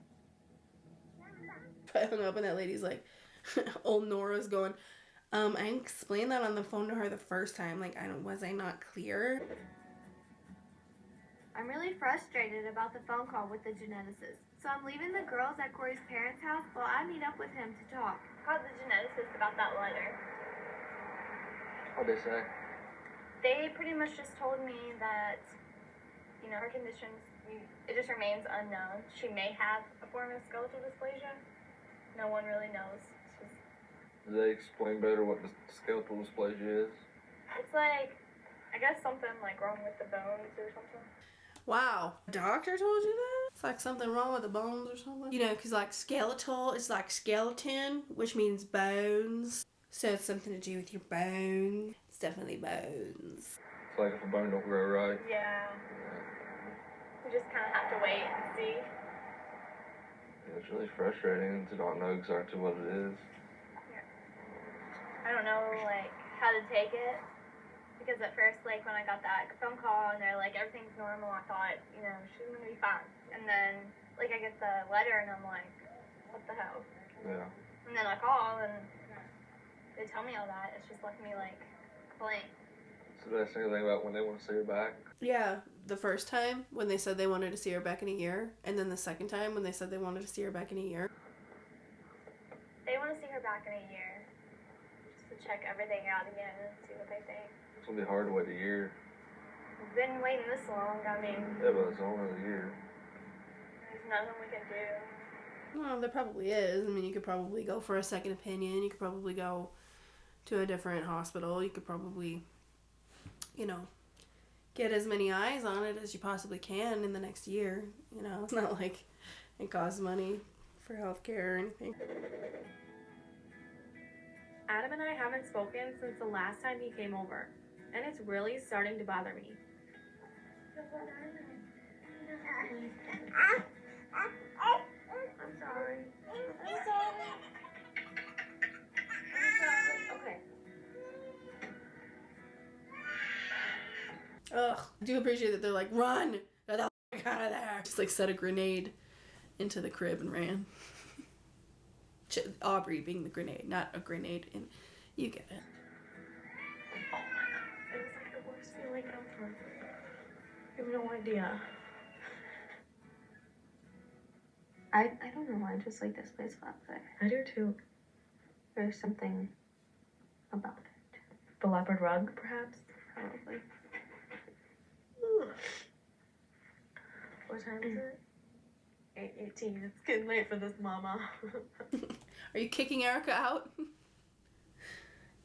I hung up and that lady's like, old Nora's going, I explained that on the phone to her the first time. Was I not clear? I'm really frustrated about the phone call with the geneticist. So I'm leaving the girls at Corey's parents' house while I meet up with him to talk. Called the geneticist about that letter. What'd they say? They pretty much just told me that, her conditions, it just remains unknown. She may have a form of skeletal dysplasia. No one really knows. Did they explain better what the skeletal dysplasia is? It's I guess something wrong with the bones or something. Wow. Doctor told you that? It's something wrong with the bones or something? Because skeletal is skeleton, which means bones. So it's something to do with your bones. It's definitely bones. It's if a bone don't grow right. Yeah. We just kind of have to wait and see. Yeah, it's really frustrating to not know exactly what it is. I don't know, how to take it. Because at first, when I got that phone call and they're everything's normal, I thought, she's gonna be fine. And then, I get the letter and I'm like, what the hell? Yeah. And then I call and they tell me all that. It's just left me, blank. So did I say anything about when they want to see her back? Yeah, the first time when they said they wanted to see her back in a year, and then the second time when they said they wanted to see her back in a year. They want to see her back in a year. Just to check everything out again and see what they think. It's gonna be hard to wait a year. We've been waiting this long, Yeah, but it's only a year. There's nothing we can do. Well, there probably is. You could probably go for a second opinion. You could probably go to a different hospital. You could probably, get as many eyes on it as you possibly can in the next year. It's not like it costs money for healthcare or anything. Adam and I haven't spoken since the last time he came over, and it's really starting to bother me. I'm sorry. Okay. Ugh. I do appreciate that they're like, run! Get the f*** out of there! Just set a grenade into the crib and ran. Aubrey being the grenade, not a grenade. And you get it. Oh my god. It was the worst feeling ever. You have no idea. I don't know. I just like this place a lot better. I do too. There's something about it. The leopard rug, perhaps? Probably. What time is it? 8:18. It's getting late for this, mama. Are you kicking Erica out?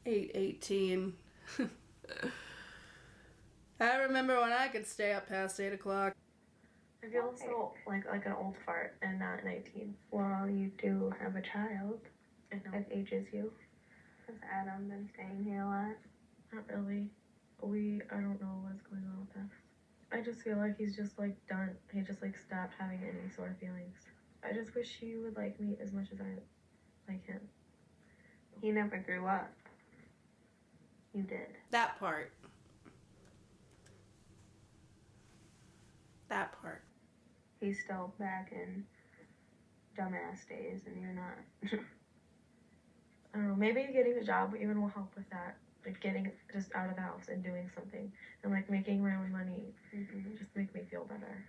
8:18. I remember when I could stay up past 8 o'clock. I feel so like an old fart and not 19. Well, you do have a child I know. that ages you. Has Adam been staying here a lot? Not really. I don't know what's going on with us. I just feel like he's just like done. He just like stopped having any sort of feelings. I just wish he would like me as much as I like him. He never grew up. You did. That part. That part. He's still back in dumbass days and you're not. I don't know, maybe getting a job even will help with that. Like getting just out of the house and doing something and like making my own money just make me feel better.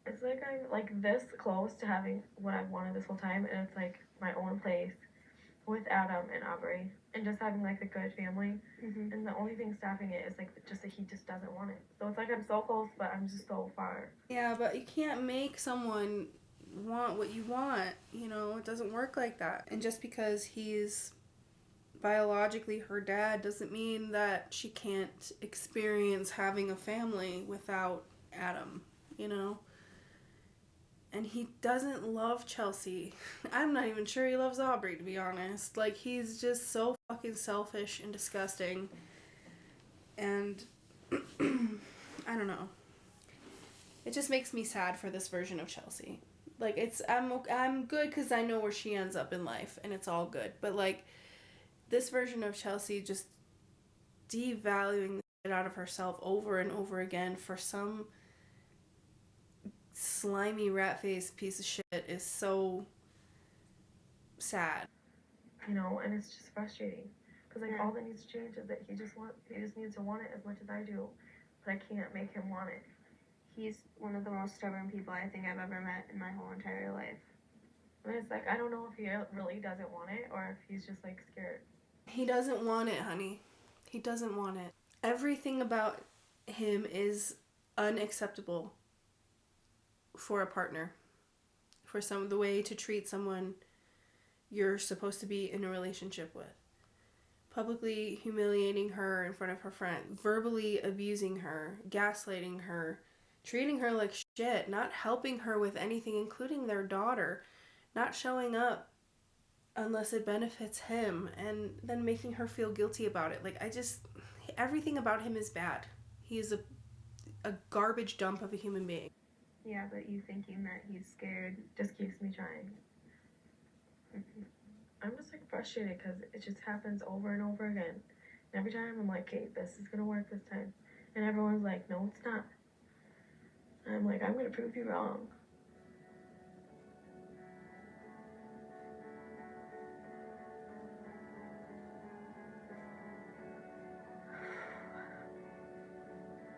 It's like I'm like this close to having what I've wanted this whole time, and it's like my own place with Adam and Aubrey and just having like a good family. And the only thing stopping it is like just that he just doesn't want it. So it's like I'm so close, but I'm just so far. Yeah, but you can't make someone want what you want. You know, it doesn't work like that. And just because he's biologically her dad doesn't mean that she can't experience having a family without Adam, you know? And he doesn't love Chelsea. I'm not even sure he loves Aubrey, to be honest. Like, he's just so fucking selfish and disgusting. And I don't know. It just makes me sad for this version of Chelsea. Like, I'm good because I know where she ends up in life, and it's all good. But, like, this version of Chelsea just devaluing the shit out of herself over and over again for some slimy rat-faced piece of shit is so sad. You know, and it's just frustrating. Because, like, all that needs to change is that he just needs to want it as much as I do. But I can't make him want it. He's one of the most stubborn people I think I've ever met in my whole entire life. And it's like, I don't know if he really doesn't want it or if he's just, like, scared. He doesn't want it, honey. He doesn't want it. Everything about him is unacceptable for a partner. For the way to treat someone you're supposed to be in a relationship with. Publicly humiliating her in front of her friend. Verbally abusing her. Gaslighting her. Treating her like shit. Not helping her with anything, including their daughter. Not showing up unless it benefits him, and then making her feel guilty about it. Like, everything about him is bad. He is a garbage dump of a human being. Yeah, but you thinking that he's scared just keeps me trying. I'm just, like, frustrated because it just happens over and over again. And every time I'm like, okay, this is gonna work this time. And everyone's like, no, it's not. And I'm like, I'm gonna prove you wrong.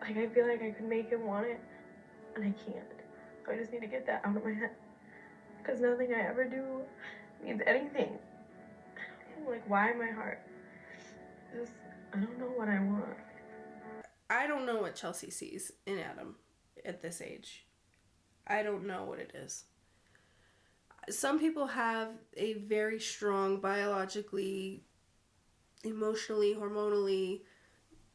Like, I feel like I could make him want it, and I can't. So I just need to get that out of my head. Because nothing I ever do means anything. I don't know, like, why my heart? I don't know what I want. I don't know what Chelsea sees in Adam at this age. I don't know what it is. Some people have a very strong biologically, emotionally, hormonally,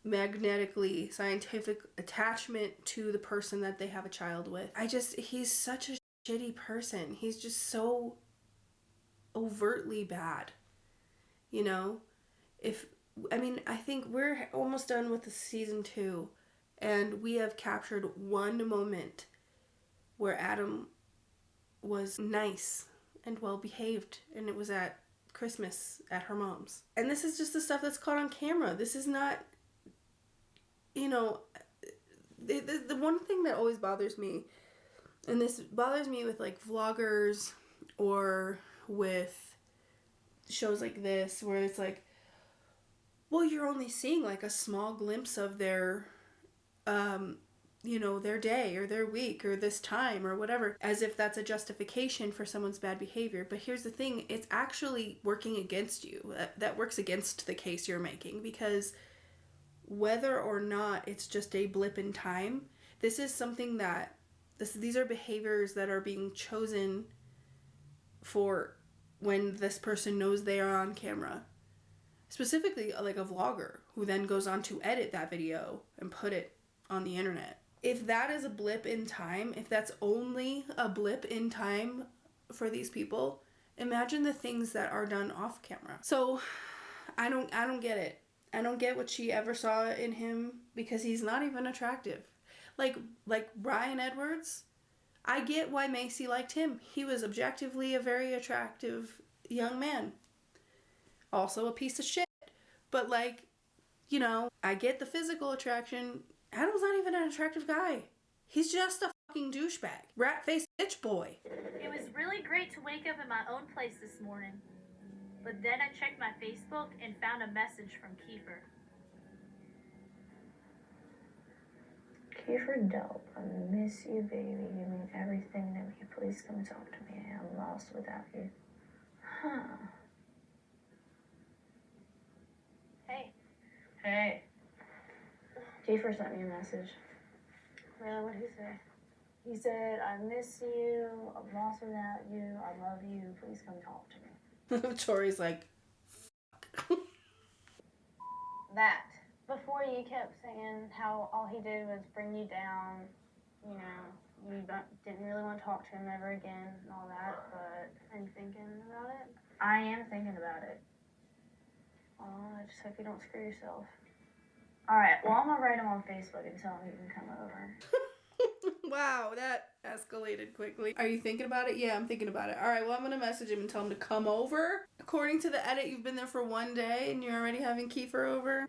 magnetically, scientific attachment to the person that they have a child with. He's such a shitty person. He's just so overtly bad. You know? I think we're almost done with the season 2, and we have captured one moment where Adam was nice and well behaved, and it was at Christmas at her mom's. And this is just the stuff that's caught on camera. This is not, you know, the one thing that always bothers me, and this bothers me with like vloggers or with shows like this, where it's like, well, you're only seeing like a small glimpse of their, their day or their week or this time or whatever, as if that's a justification for someone's bad behavior. But here's the thing, it's actually working against you. That works against the case you're making, because whether or not it's just a blip in time, this is something that, these are behaviors that are being chosen for when this person knows they are on camera. Specifically, like a vlogger who then goes on to edit that video and put it on the internet. if that is a blip in time, if that's only a blip in time for these people, imagine the things that are done off camera. So I don't get it. I don't get what she ever saw in him, because he's not even attractive. Like Ryan Edwards, I get why Macy liked him. He was objectively a very attractive young man. Also a piece of shit. But like, you know, I get the physical attraction. Adam's not even an attractive guy. He's just a fucking douchebag. Rat-faced bitch boy. It was really great to wake up in my own place this morning. But then I checked my Facebook and found a message from Kiefer. Kiefer dope. I miss you, baby. You mean everything to me. Please come talk to me. I'm lost without you. Huh. Hey. Hey. Kiefer sent me a message. Really, what'd he say? He said, I miss you, I'm lost without you, I love you, please come talk to me. Tori's like, fuck. That. Before you kept saying how all he did was bring you down, you know, you didn't really want to talk to him ever again and all that, but are you thinking about it? I am thinking about it. Oh, I just hope you don't screw yourself. Alright, well, I'm gonna write him on Facebook and tell him he can come over. Wow, that escalated quickly. Are you thinking about it? Yeah, I'm thinking about it. Alright, well, I'm gonna message him and tell him to come over. According to the edit, you've been there for 1 day and you're already having Kiefer over.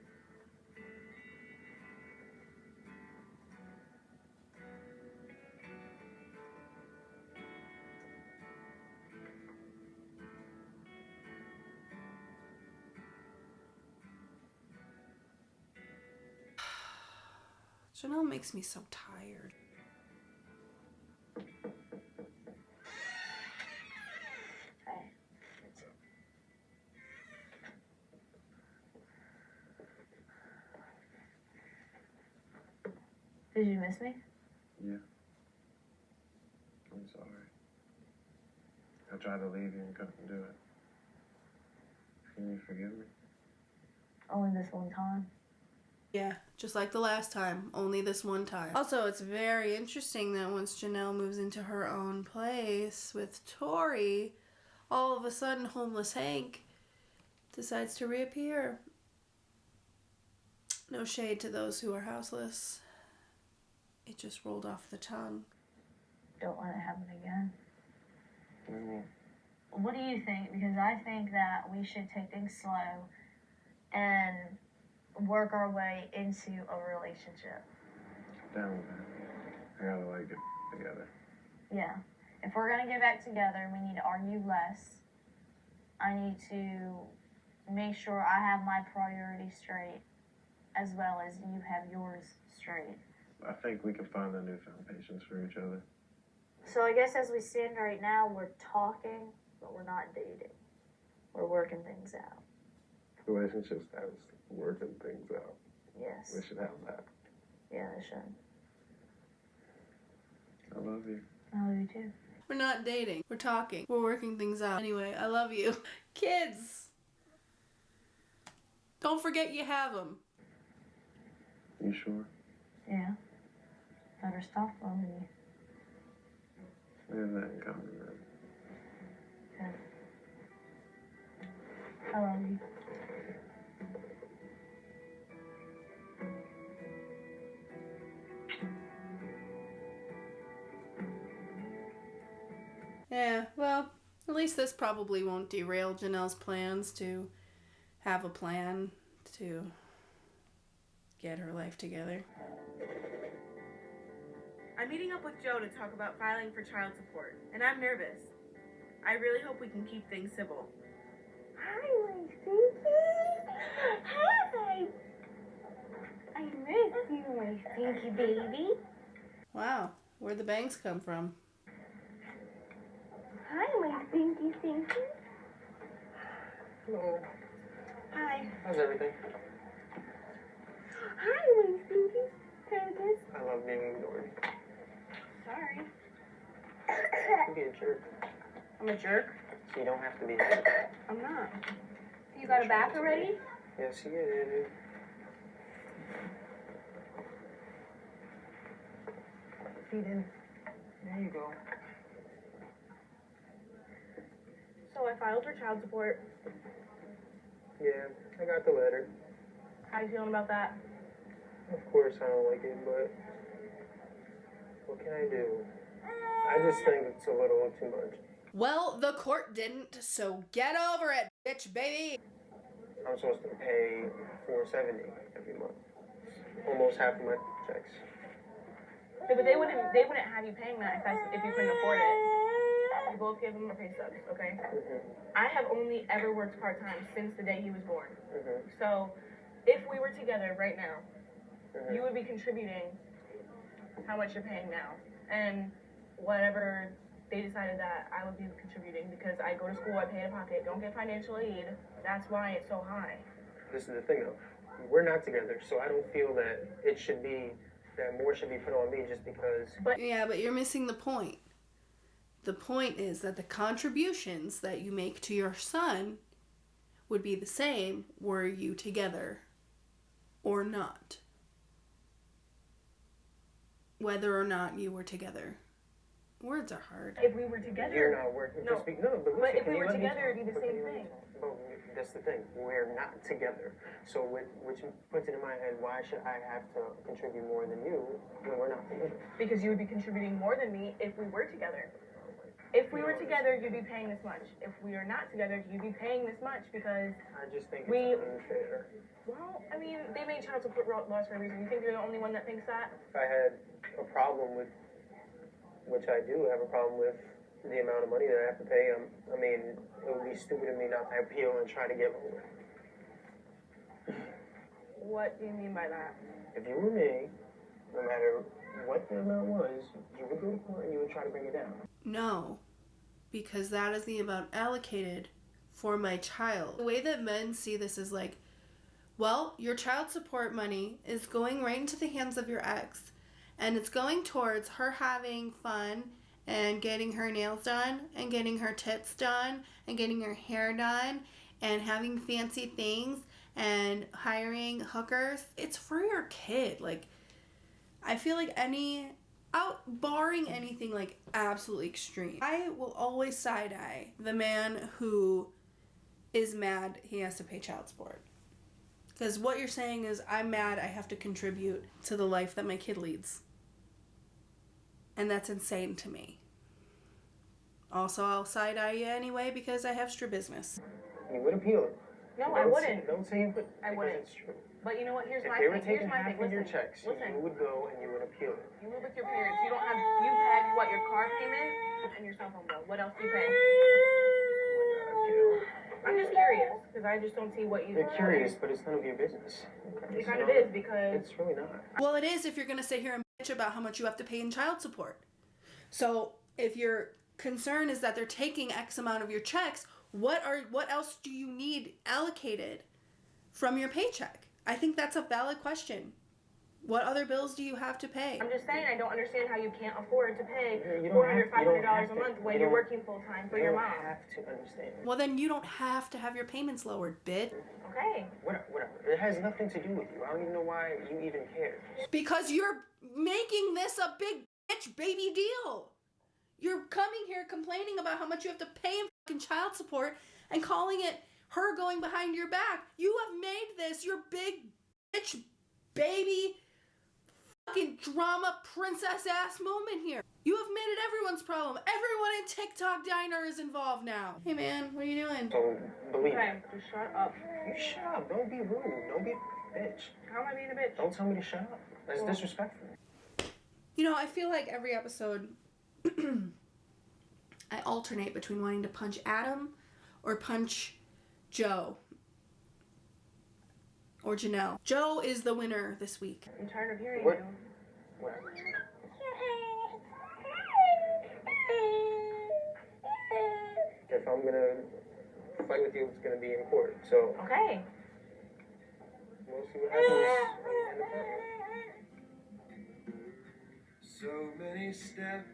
Janelle makes me so tired. Hey. Did you miss me? Yeah. I'm sorry. I tried to leave you and couldn't do it. Can you forgive me? Only this one time. Yeah, just like the last time, only this one time. Also, it's very interesting that once Janelle moves into her own place with Tori, all of a sudden homeless Hank decides to reappear. No shade to those who are houseless. It just rolled off the tongue. Don't let it happen again. What do you mean? What do you think? Because I think that we should take things slow and work our way into a relationship. Down with that. I gotta get together. Yeah. If we're gonna get back together, we need to argue less. I need to make sure I have my priorities straight, as well as you have yours straight. I think we can find a newfound patience for each other. So I guess as we stand right now, we're talking, but we're not dating. We're working things out. Relationship status, working things out. Yes. We should have that. Yeah, they should. I love you. I love you too. We're not dating. We're talking. We're working things out. Anyway, I love you. Kids! Don't forget you have them. You sure? Yeah. Better stop loving you. We have that in common, then. Okay. I love you. Yeah, well, at least this probably won't derail Janelle's plans to have a plan to get her life together. I'm meeting up with Joe to talk about filing for child support, and I'm nervous. I really hope we can keep things civil. Hi, my Pinky. Hi. I miss you, my Pinky baby. Wow, where'd the bangs come from? Hi, my Pinky Pinky. Hello. Hi. How's everything? Hi, my Pinky. Curtis. I love being ignored. Sorry. You be a jerk. I'm a jerk? So you don't have to be. I'm not. You got a bath already? Yes, you did. feet in. There you go. So I filed for child support. Yeah, I got the letter. How you feeling about that? Of course I don't like it, but what can I do? I just think it's a little too much. Well, the court didn't, so get over it, bitch, baby. I'm supposed to pay $470 every month. Almost half of my checks. Yeah, but they wouldn't have you paying that if you couldn't afford it. You both give them a pay stubs, okay? I have only ever worked part-time since the day he was born. So if we were together right now, you would be contributing how much you're paying now. And whatever they decided that I would be contributing, because I go to school, I pay out of pocket, don't get financial aid. That's why it's so high. This is the thing though. We're not together, so I don't feel that it should be, that more should be put on me just because. Yeah, but you're missing the point. The point is that the contributions that you make to your son would be the same were you together or not. Whether or not you were together. Words are hard. If we were together... You're not working. No, but listen, but if we were together, it'd be the same thing. But that's the thing. We're not together. So which puts it in my head, why should I have to contribute more than you when we're not together? Because you would be contributing more than me if we were together. If we were together, you'd be paying this much. If we are not together, you'd be paying this much because... I just think it's unfair. Well, I mean, they made child support laws for a reason. You think you're the only one that thinks that? If I had a problem with, which I do have a problem with, the amount of money that I have to pay, I mean, it would be stupid of me not to appeal and try to get lower. What do you mean by that? If you were me, no matter what the amount was, you would go to court and you would try to bring it down. No, because that is the amount allocated for my child. The way that men see this is like, well, your child support money is going right into the hands of your ex, and it's going towards her having fun and getting her nails done and getting her tits done and getting her hair done and having fancy things and hiring hookers. It's for your kid. Like, I feel like barring anything like absolutely extreme, I will always side-eye the man who is mad he has to pay child support. Because what you're saying is, I'm mad I have to contribute to the life that my kid leads. And that's insane to me. Also, I'll side-eye you anyway because I have strabismus. You would appeal it. No, I wouldn't. Don't say you would. I wouldn't. It's true. But you know what? Here's if my they thing. were taking Here's my half thing. of your checks, you would go and you would appeal it. You live with your parents. You don't have. You had what? Your car payment and your cell phone bill. What else do you pay? I'm just curious because I just don't see what you. You're curious, but it's none of your business. It kind of is because it's really not. Well, it is if you're gonna sit here and bitch about how much you have to pay in child support. So if your concern is that they're taking X amount of your checks, what else do you need allocated from your paycheck? I think that's a valid question. What other bills do you have to pay? I'm just saying I don't understand how you can't afford to pay $400, $500 a month when you're working full time for your mom. You don't have to understand. Well, then you don't have to have your payments lowered, bitch. Okay. Whatever. It has nothing to do with you. I don't even know why you even care. Because you're making this a big bitch baby deal. You're coming here complaining about how much you have to pay in fucking child support and calling it her going behind your back. You have made this your big bitch baby fucking drama princess ass moment here. You have made it everyone's problem. Everyone in TikTok Diner is involved now. Hey man, what are you doing? So believe Okay, me. just shut up. You shut up. Don't be rude. Don't be a bitch. How am I being a bitch? Don't tell me to shut up. That's disrespectful. You know, I feel like every episode I alternate between wanting to punch Adam or punch Joe. Or Janelle. Joe is the winner this week. I'm tired of hearing What? you. Whatever. If I'm gonna fight with you, it's gonna be in court. So Okay. we'll see what happens in the court. So many steps.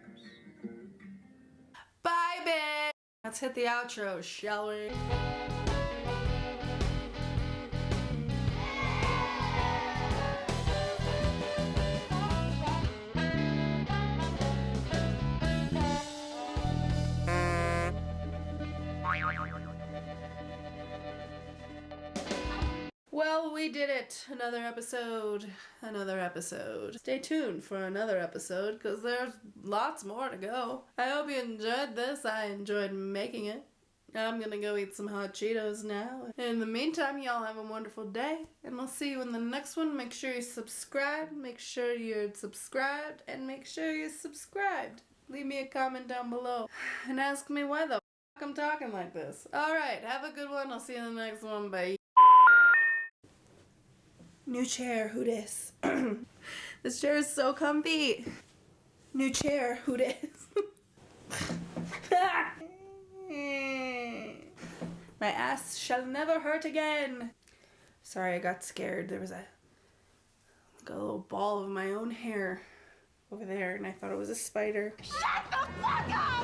Bye, bitch! Let's hit the outro, shall we? we did it. Another episode. Another episode. Stay tuned for another episode because there's lots more to go. I hope you enjoyed this. I enjoyed making it. I'm gonna go eat some hot Cheetos now. In the meantime, y'all have a wonderful day, and I'll see you in the next one. Make sure you subscribe, make sure you're subscribed, and make sure you're subscribed. Leave me a comment down below and ask me why the f I'm talking like this. Alright, have a good one. I'll see you in the next one. Bye. New chair, who dis? This chair is so comfy. New chair, who dis? My ass shall never hurt again. Sorry, I got scared. There was a little ball of my own hair over there, and I thought it was a spider. Shut the fuck up!